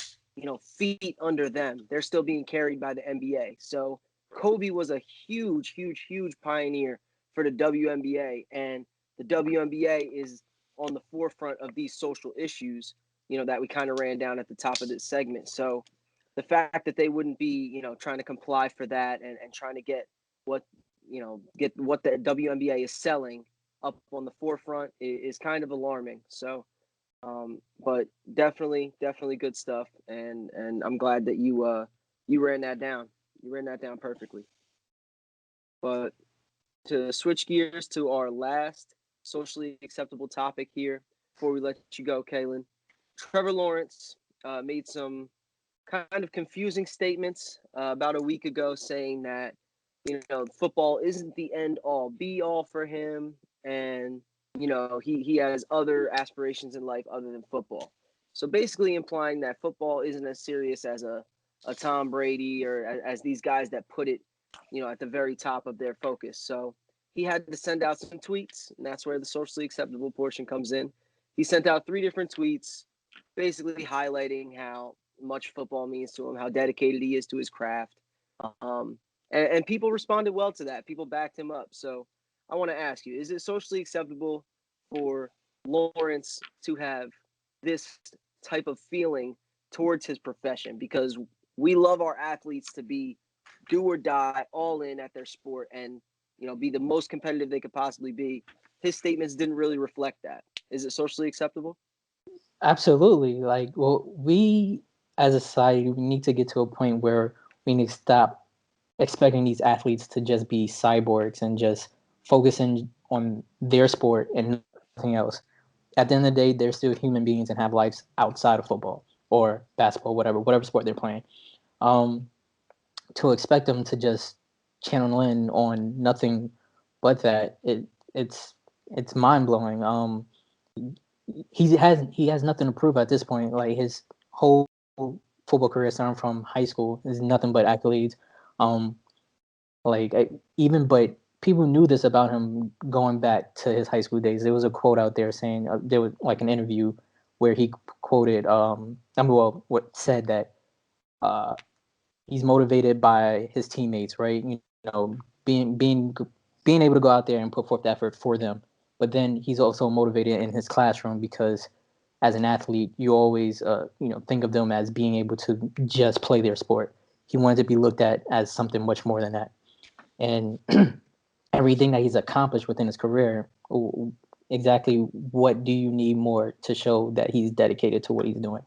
feet under them. They're still being carried by the NBA. So Kobe was a huge, huge, huge pioneer for the WNBA, and the WNBA is on the forefront of these social issues, that we kind of ran down at the top of this segment. So the fact that they wouldn't be, trying to comply for that and trying to get what get what the WNBA is selling up on the forefront is kind of alarming. So, but definitely good stuff, and I'm glad that you ran that down. You ran that down perfectly. But to switch gears to our last socially acceptable topic here before we let you go, Kalen, Trevor Lawrence made some kind of confusing statements about a week ago, saying that football isn't the end all be all for him, and he has other aspirations in life other than football. So basically implying that football isn't as serious as a Tom Brady or as these guys that put it at the very top of their focus. So he had to send out some tweets, and that's where the socially acceptable portion comes in. He sent out 3 different tweets basically highlighting how much football means to him, how dedicated he is to his craft. And people responded well to that. People backed him up. So I want to ask you, is it socially acceptable for Lawrence to have this type of feeling towards his profession? Because we love our athletes to be do or die, all in at their sport, and be the most competitive they could possibly be. His statements didn't really reflect that. Is it socially acceptable? Absolutely. Like, well, we as a society, we need to get to a point where we need to stop expecting these athletes to just be cyborgs and just focusing on their sport and nothing else. At the end of the day, they're still human beings and have lives outside of football or basketball, whatever sport they're playing. To expect them to just channel in on nothing but that, it's mind blowing. He has nothing to prove at this point. Like, his whole football career starting from high school is nothing but accolades. But people knew this about him going back to his high school days. There was a quote out there saying there was like an interview where he quoted what said that he's motivated by his teammates, right? Being able to go out there and put forth effort for them. But then he's also motivated in his classroom because as an athlete, you always think of them as being able to just play their sport. He wanted to be looked at as something much more than that. And everything that he's accomplished within his career, exactly what do you need more to show that he's dedicated to what he's doing?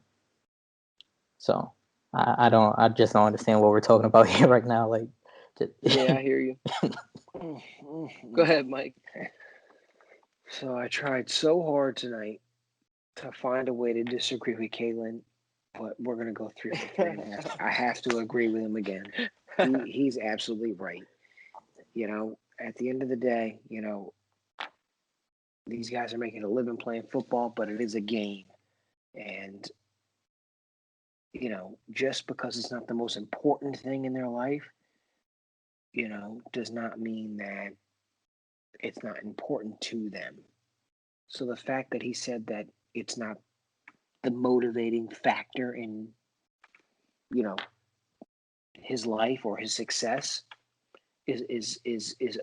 So I just don't understand what we're talking about here right now. Like, yeah, I hear you. Go ahead, Mike. So I tried so hard tonight to find a way to disagree with Kalen, but we're going to go 3 for 3. And I have to agree with him again. He's absolutely right. At the end of the day, these guys are making a living playing football, but it is a game. And, just because it's not the most important thing in their life, does not mean that it's not important to them. So the fact that he said that it's not the motivating factor in, his life or his success is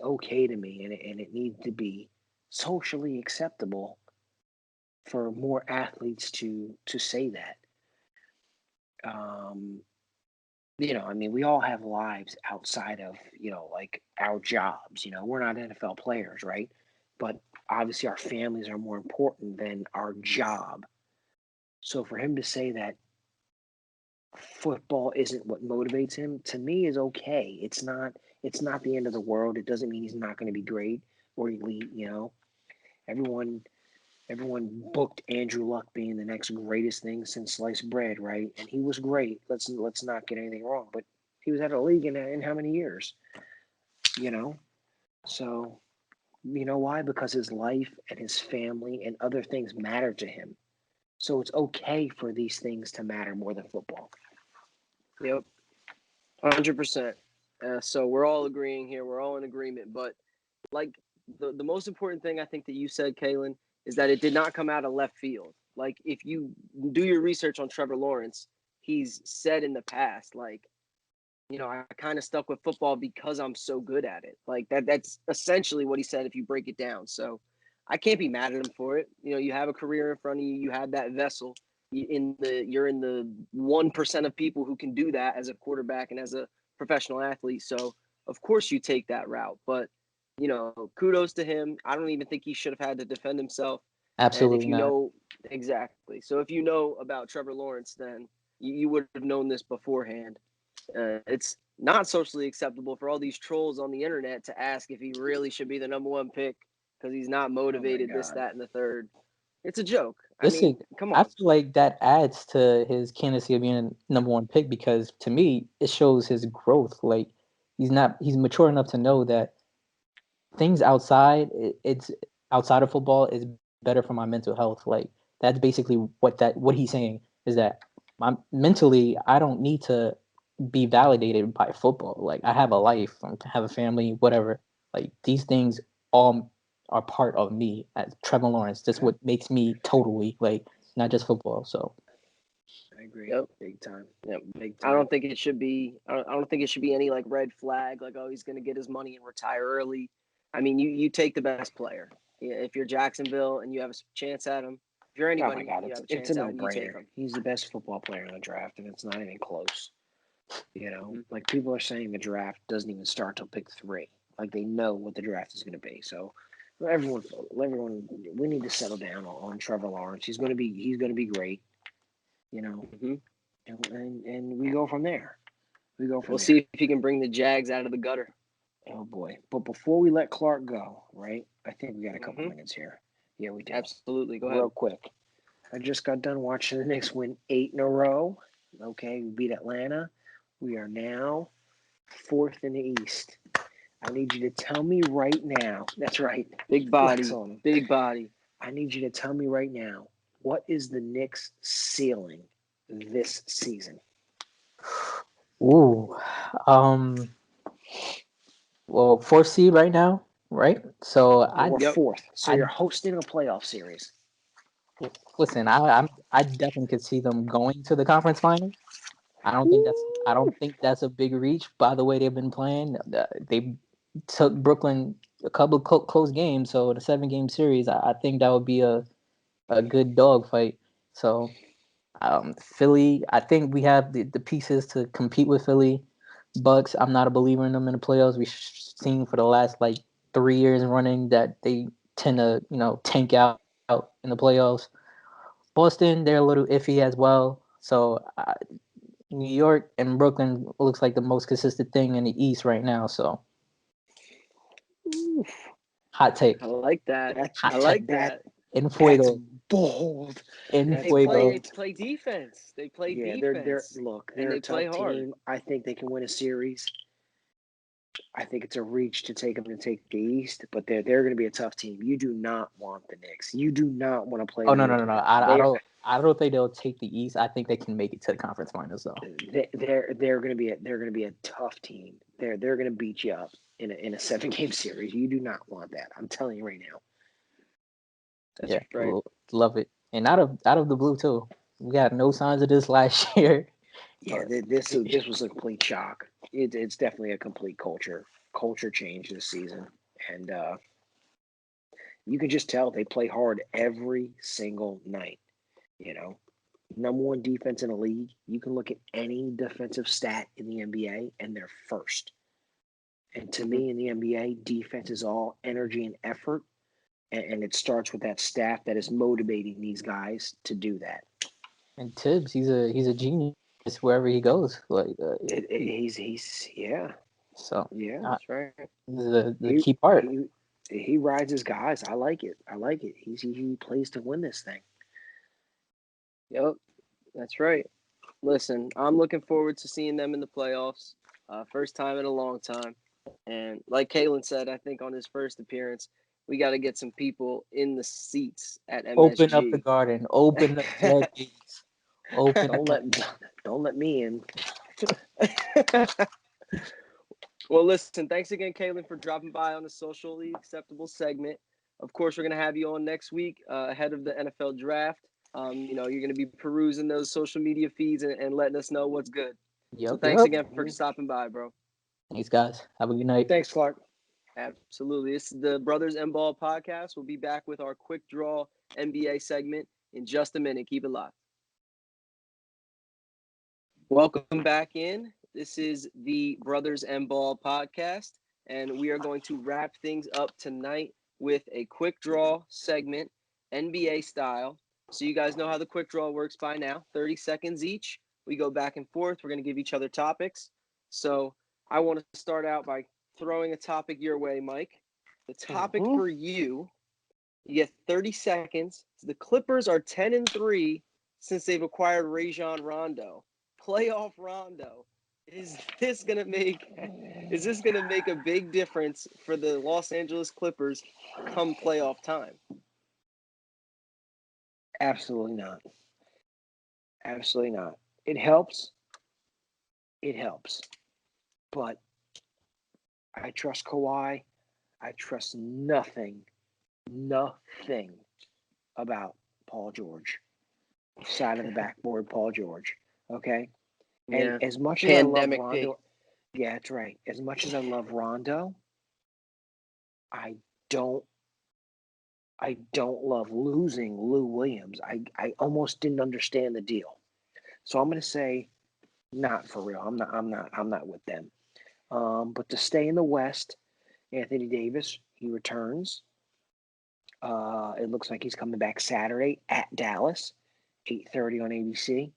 okay to me, and it needs to be socially acceptable for more athletes to say that. We all have lives outside of like our jobs. We're not NFL players, right? But obviously our families are more important than our job. So for him to say that football isn't what motivates him, to me is okay. It's not the end of the world. It doesn't mean he's not going to be great or elite, Everyone booked Andrew Luck being the next greatest thing since sliced bread, right? And he was great. Let's not get anything wrong, but he was out of the league in how many years? So you know why? Because his life and his family and other things matter to him. So it's okay for these things to matter more than football. Yep, 100%. So we're all agreeing here. We're all in agreement. But like the most important thing I think that you said, Kalen, is that it did not come out of left field. Like if you do your research on Trevor Lawrence, he's said in the past, like, I kind of stuck with football because I'm so good at it. Like that's essentially what he said if you break it down. So I can't be mad at him for it. You have a career in front of you. You have that vessel. You're in the 1% of people who can do that as a quarterback and as a professional athlete. So of course you take that route. But kudos to him. I don't even think he should have had to defend himself. And if Absolutely you not. know exactly, so if you know about Trevor Lawrence, then you would have known this beforehand. It's not socially acceptable for all these trolls on the internet to ask if he really should be the number one pick because he's not motivated, this, God. that, and the third. It's a joke. Listen, Come I on. feel like that adds to his candidacy of being a number one pick because to me it shows his growth. Like he's mature enough to know that things it's outside of football is better for my mental health. Like that's basically what he's saying is that mentally I don't need to be validated by football. Like I have a life, I have a family, whatever. Like these things all are part of me as Trevor Lawrence. That's what makes me totally like not just football. So I agree. Yep. Big time. Yep. Big time. I don't think it should be. I don't think it should be any like red flag. Like, oh, he's going to get his money and retire early. You take the best player. If you're Jacksonville and you have a chance at him, if you're anybody, Oh my God, you have a it's chance a at him, you take no-brainer. him. He's the best football player in the draft, and it's not even close. Like people are saying the draft doesn't even start till pick 3. Like they know what the draft is going to be. So everyone, we need to settle down on Trevor Lawrence. He's going to be great. Mm-hmm. And we go from there. We'll see if he can bring the Jags out of the gutter. Oh boy! But before we let Clark go, right? I think we got a couple minutes here. Yeah, we do. Absolutely. Go ahead. Real quick. I just got done watching the Knicks win 8 in a row. Okay, we beat Atlanta. We are now 4th in the East. I need you to tell me right now. That's right. Big body. Big body. I need you to tell me right now, what is the Knicks' ceiling this season? ooh. Well, 4th seed right now, right? So We're 4th. So you're hosting a playoff series. listen. I definitely could see them going to the conference final. I don't think that's a big reach. By the way, they've been playing. They took Brooklyn a couple of close games, so the 7-game series. I think that would be a good dogfight. So Philly, I think we have the pieces to compete with Philly. Bucks, I'm not a believer in them in the playoffs. We've seen for the last 3 years running that they tend to tank out in the playoffs. Boston, they're a little iffy as well. So New York and Brooklyn looks like the most consistent thing in the East right now. So Oof. hot take. I like that. I like that. In Fuego. That's bold. In That's Fuego. They play defense. They play defense. They're a tough play hard. team. I think they can win a series. I think it's a reach to take them to take the East, but they're going to be a tough team. You do not want the Knicks. You do not want to play. Oh no. I don't think they'll take the East. I think they can make it to the conference finals though. They're going to be a tough team. They're going to beat you up in a 7-game series. You do not want that. I'm telling you right now. That's right. Love it. And out of the blue too. We got no signs of this last year. Yeah, this was a complete shock. It's definitely a complete culture change this season, and you can just tell they play hard every single night. Number 1 defense in the league. You can look at any defensive stat in the NBA, and they're first. And to me, in the NBA, defense is all energy and effort, and it starts with that staff that is motivating these guys to do that. And Tibbs, he's a genius wherever he goes. He's yeah. So Yeah, That's right. the key part. He rides his guys. I like it. He plays to win this thing. Yep, that's right. Listen, I'm looking forward to seeing them in the playoffs. First time in a long time. And like Kalen said, I think on his first appearance, we got to get some people in the seats at MSG. Open up the garden. Open the floodgates. Open. Don't let me in. Well, listen, thanks again, Kalen, for dropping by on the socially acceptable segment. Of course, we're going to have you on next week ahead of the NFL draft. You're going to be perusing those social media feeds and letting us know what's good. Yep. So thanks again for stopping by, bro. Thanks, guys. Have a good night. Thanks, Clark. Absolutely. This is the Brothers M Ball podcast. We'll be back with our quick draw NBA segment in just a minute. Keep it locked. Welcome back in. This is the Brothers M Ball podcast, and we are going to wrap things up tonight with a quick draw segment, NBA style. So you guys know how the quick draw works by now. 30 seconds each. We go back and forth. We're going to give each other topics. So I want to start out by throwing a topic your way, Mike. The topic for you get 30 seconds. The Clippers are 10-3 since they've acquired Rajon Rondo. Playoff Rondo. Is this gonna make a big difference for the Los Angeles Clippers come playoff time? Absolutely not. Absolutely not. It helps. But I trust Kawhi. I trust nothing about Paul George. Side of the backboard, Paul George. Okay? And Yeah. as much as Pandemic I love Rondo, yeah, that's right. As much as I love Rondo, I don't love losing Lou Williams. I almost didn't understand the deal. So I'm going to say not for real. I'm not with them. But to stay in the West, Anthony Davis, he returns. It looks like he's coming back Saturday at Dallas, 8:30 on ABC.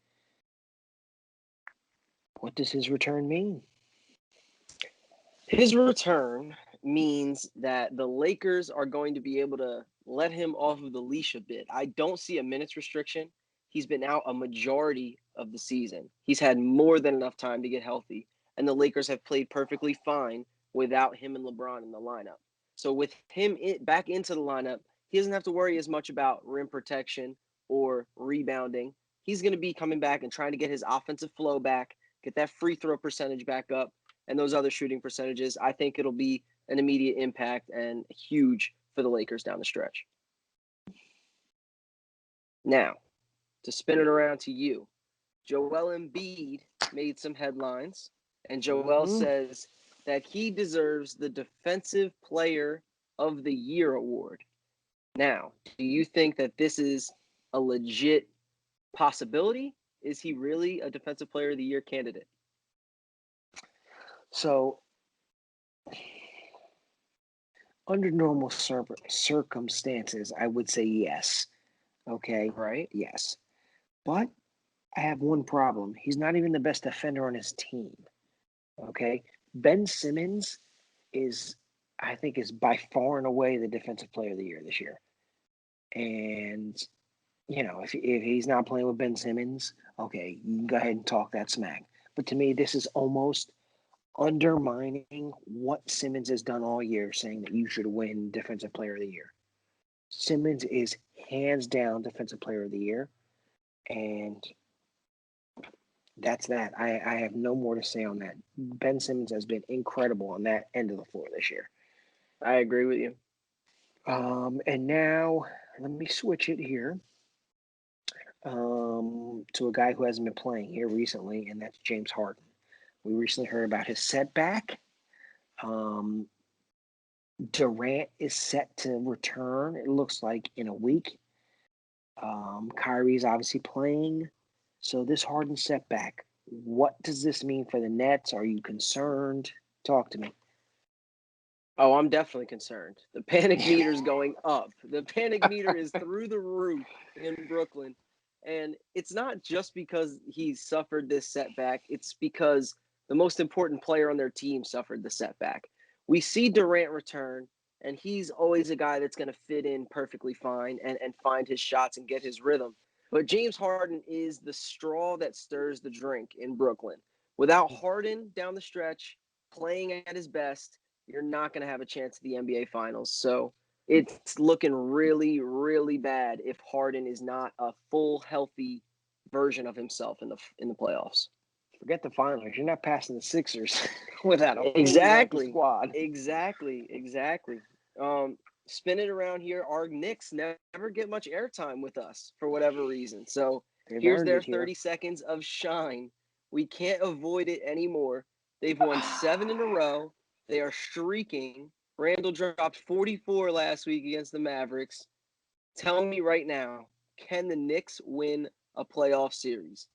What does his return mean? His return means that the Lakers are going to be able to let him off of the leash a bit. I don't see a minutes restriction. He's been out a majority of the season. He's had more than enough time to get healthy, and the Lakers have played perfectly fine without him and LeBron in the lineup. So with him back into the lineup, he doesn't have to worry as much about rim protection or rebounding. He's going to be coming back and trying to get his offensive flow back, get that free throw percentage back up, and those other shooting percentages. I think it'll be an immediate impact and huge for the Lakers down the stretch. Now, to spin it around to you, Joel Embiid made some headlines, and Joel says that he deserves the Defensive Player of the Year award. Now, do you think that this is a legit possibility? Is he really a Defensive Player of the Year candidate? So, under normal circumstances, I would say yes. Okay? Right. Yes. But I have one problem. He's not even the best defender on his team. Okay? Ben Simmons is by far and away the Defensive Player of the Year this year. And, if he's not playing with Ben Simmons, okay, you can go ahead and talk that smack. But to me, this is almost undermining what Simmons has done all year, saying that you should win Defensive Player of the Year. Simmons is hands down Defensive Player of the Year, and that's that. I have no more to say on that. Ben Simmons has been incredible on that end of the floor this year. I agree with you. And now let me switch it here to a guy who hasn't been playing here recently, and that's James Harden. We recently heard about his setback. Durant is set to return, it looks like, in a week. Kyrie's obviously playing. So this Harden setback, what does this mean for the Nets? Are you concerned? Talk to me. Oh, I'm definitely concerned. The panic meter is going up. The panic meter is through the roof in Brooklyn. And it's not just because he suffered this setback. It's because the most important player on their team suffered the setback. We see Durant return, and he's always a guy that's going to fit in perfectly fine and find his shots and get his rhythm. But James Harden is the straw that stirs the drink in Brooklyn. Without Harden down the stretch, playing at his best, you're not going to have a chance at the NBA Finals. So it's looking really, really bad if Harden is not a full, healthy version of himself in the playoffs. Forget the finals. You're not passing the Sixers without a fully Exactly. healthy squad. Exactly. Spin it around here. Our Knicks never get much airtime with us for whatever reason. So here's their 30 seconds of shine. We can't avoid it anymore. They've won 7 in a row. They are streaking. Randall dropped 44 last week against the Mavericks. Tell me right now, can the Knicks win a playoff series?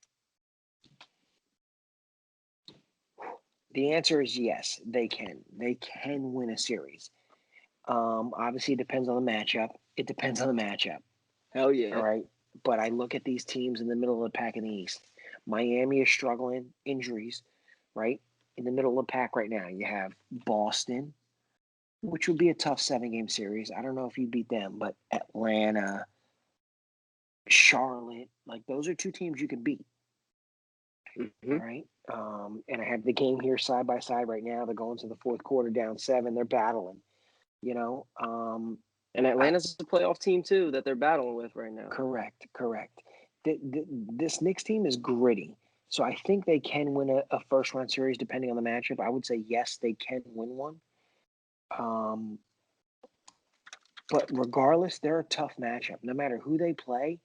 The answer is yes, they can. They can win a series. Obviously, it depends on the matchup. Hell yeah. All right. But I look at these teams in the middle of the pack in the East. Miami is struggling, injuries, right? In the middle of the pack right now, you have Boston, which would be a tough 7-game series. I don't know if you beat them, but Atlanta, Charlotte, like those are 2 teams you can beat. Mm-hmm. All right. And I have the game here side by side right now. They're going to the fourth quarter down 7. They're battling, And Atlanta's a playoff team too that they're battling with right now. Correct. This Knicks team is gritty. So I think they can win a first-round series depending on the matchup. I would say yes, they can win one. But regardless, they're a tough matchup. No matter who they play,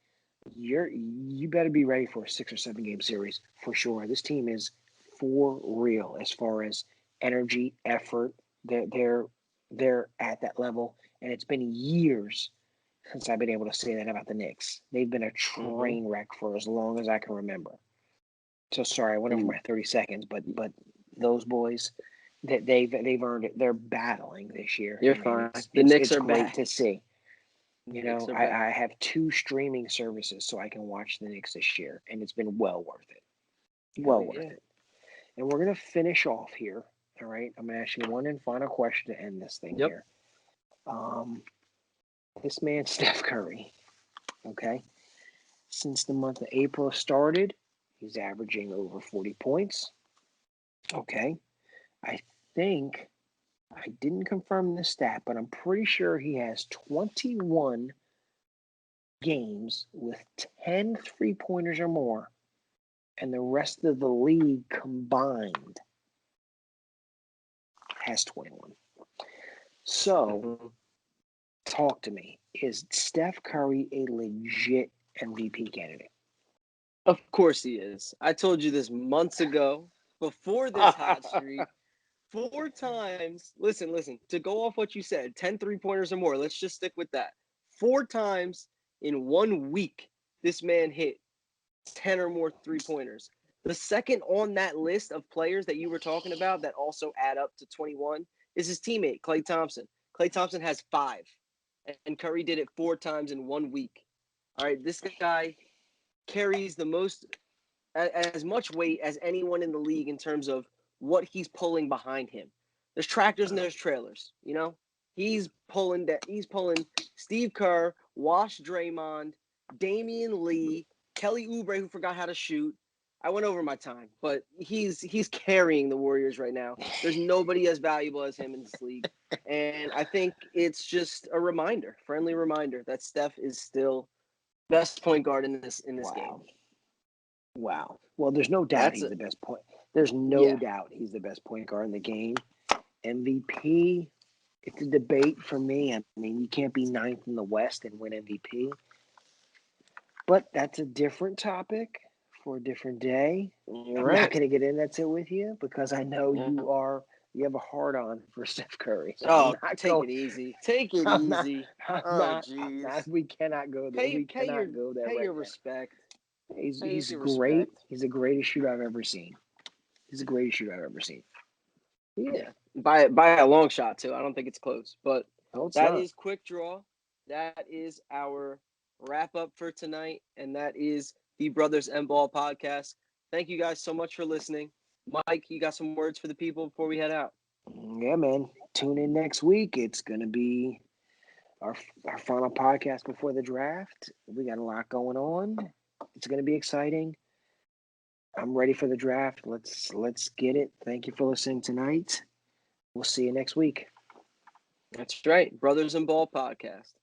you better be ready for a 6 or 7 game series for sure. This team is for real as far as energy, effort. They're at that level, and it's been years since I've been able to say that about the Knicks. They've been a train wreck for as long as I can remember. So sorry, I went over my 30 seconds, but those boys, they've earned it. They're battling this year. You're fine. The Knicks are great back to see. I have 2 streaming services so I can watch the Knicks this year, and it's been well worth it. Worth it. And we're going to finish off here. All right. I'm going to ask you one and final question to end this thing here. This man, Steph Curry, okay, since the month of April started, he's averaging over 40 points. Okay. I think, I didn't confirm this stat, but I'm pretty sure he has 21 games with 10 3-pointers or more, and the rest of the league combined has 21. So, talk to me. Is Steph Curry a legit MVP candidate? Of course he is. I told you this months ago, before this hot streak. 4 times, listen, to go off what you said, 10 3-pointers or more, let's just stick with that. 4 times in 1 week, this man hit 10 or more 3-pointers. The second on that list of players that you were talking about that also add up to 21 is his teammate, Klay Thompson. Klay Thompson has 5, and Curry did it 4 times in 1 week. All right, this guy carries as much weight as anyone in the league in terms of what he's pulling behind him. There's tractors and there's trailers, He's pulling Steve Kerr, Wash Draymond, Damian Lee, Kelly Oubre, who forgot how to shoot. I went over my time, but he's carrying the Warriors right now. There's nobody as valuable as him in this league. And I think it's just a friendly reminder that Steph is still best point guard in this game. Wow. Well, there's no doubt he's the best point. There's no doubt he's the best point guard in the game. MVP, it's a debate for me. I mean, you can't be 9th in the West and win MVP. But that's a different topic for a different day. I'm not going to get into that with you because I know you have a hard-on for Steph Curry. So it easy. Take it easy. Jeez. We cannot go there. Pay your respect. He's great. He's the greatest shooter I've ever seen. Yeah. by a long shot too. I don't think it's close, but No, it's that not. is quick draw. That is our wrap up for tonight, and that is the Brothers and Ball podcast. Thank you guys so much for listening. Mike, you got some words for the people before we head out? Yeah, man. Tune in next week. It's gonna be our final podcast before the draft. We got a lot going on. It's gonna be exciting. I'm ready for the draft. Let's get it. Thank you for listening tonight. We'll see you next week. That's right, Brothers and Ball podcast.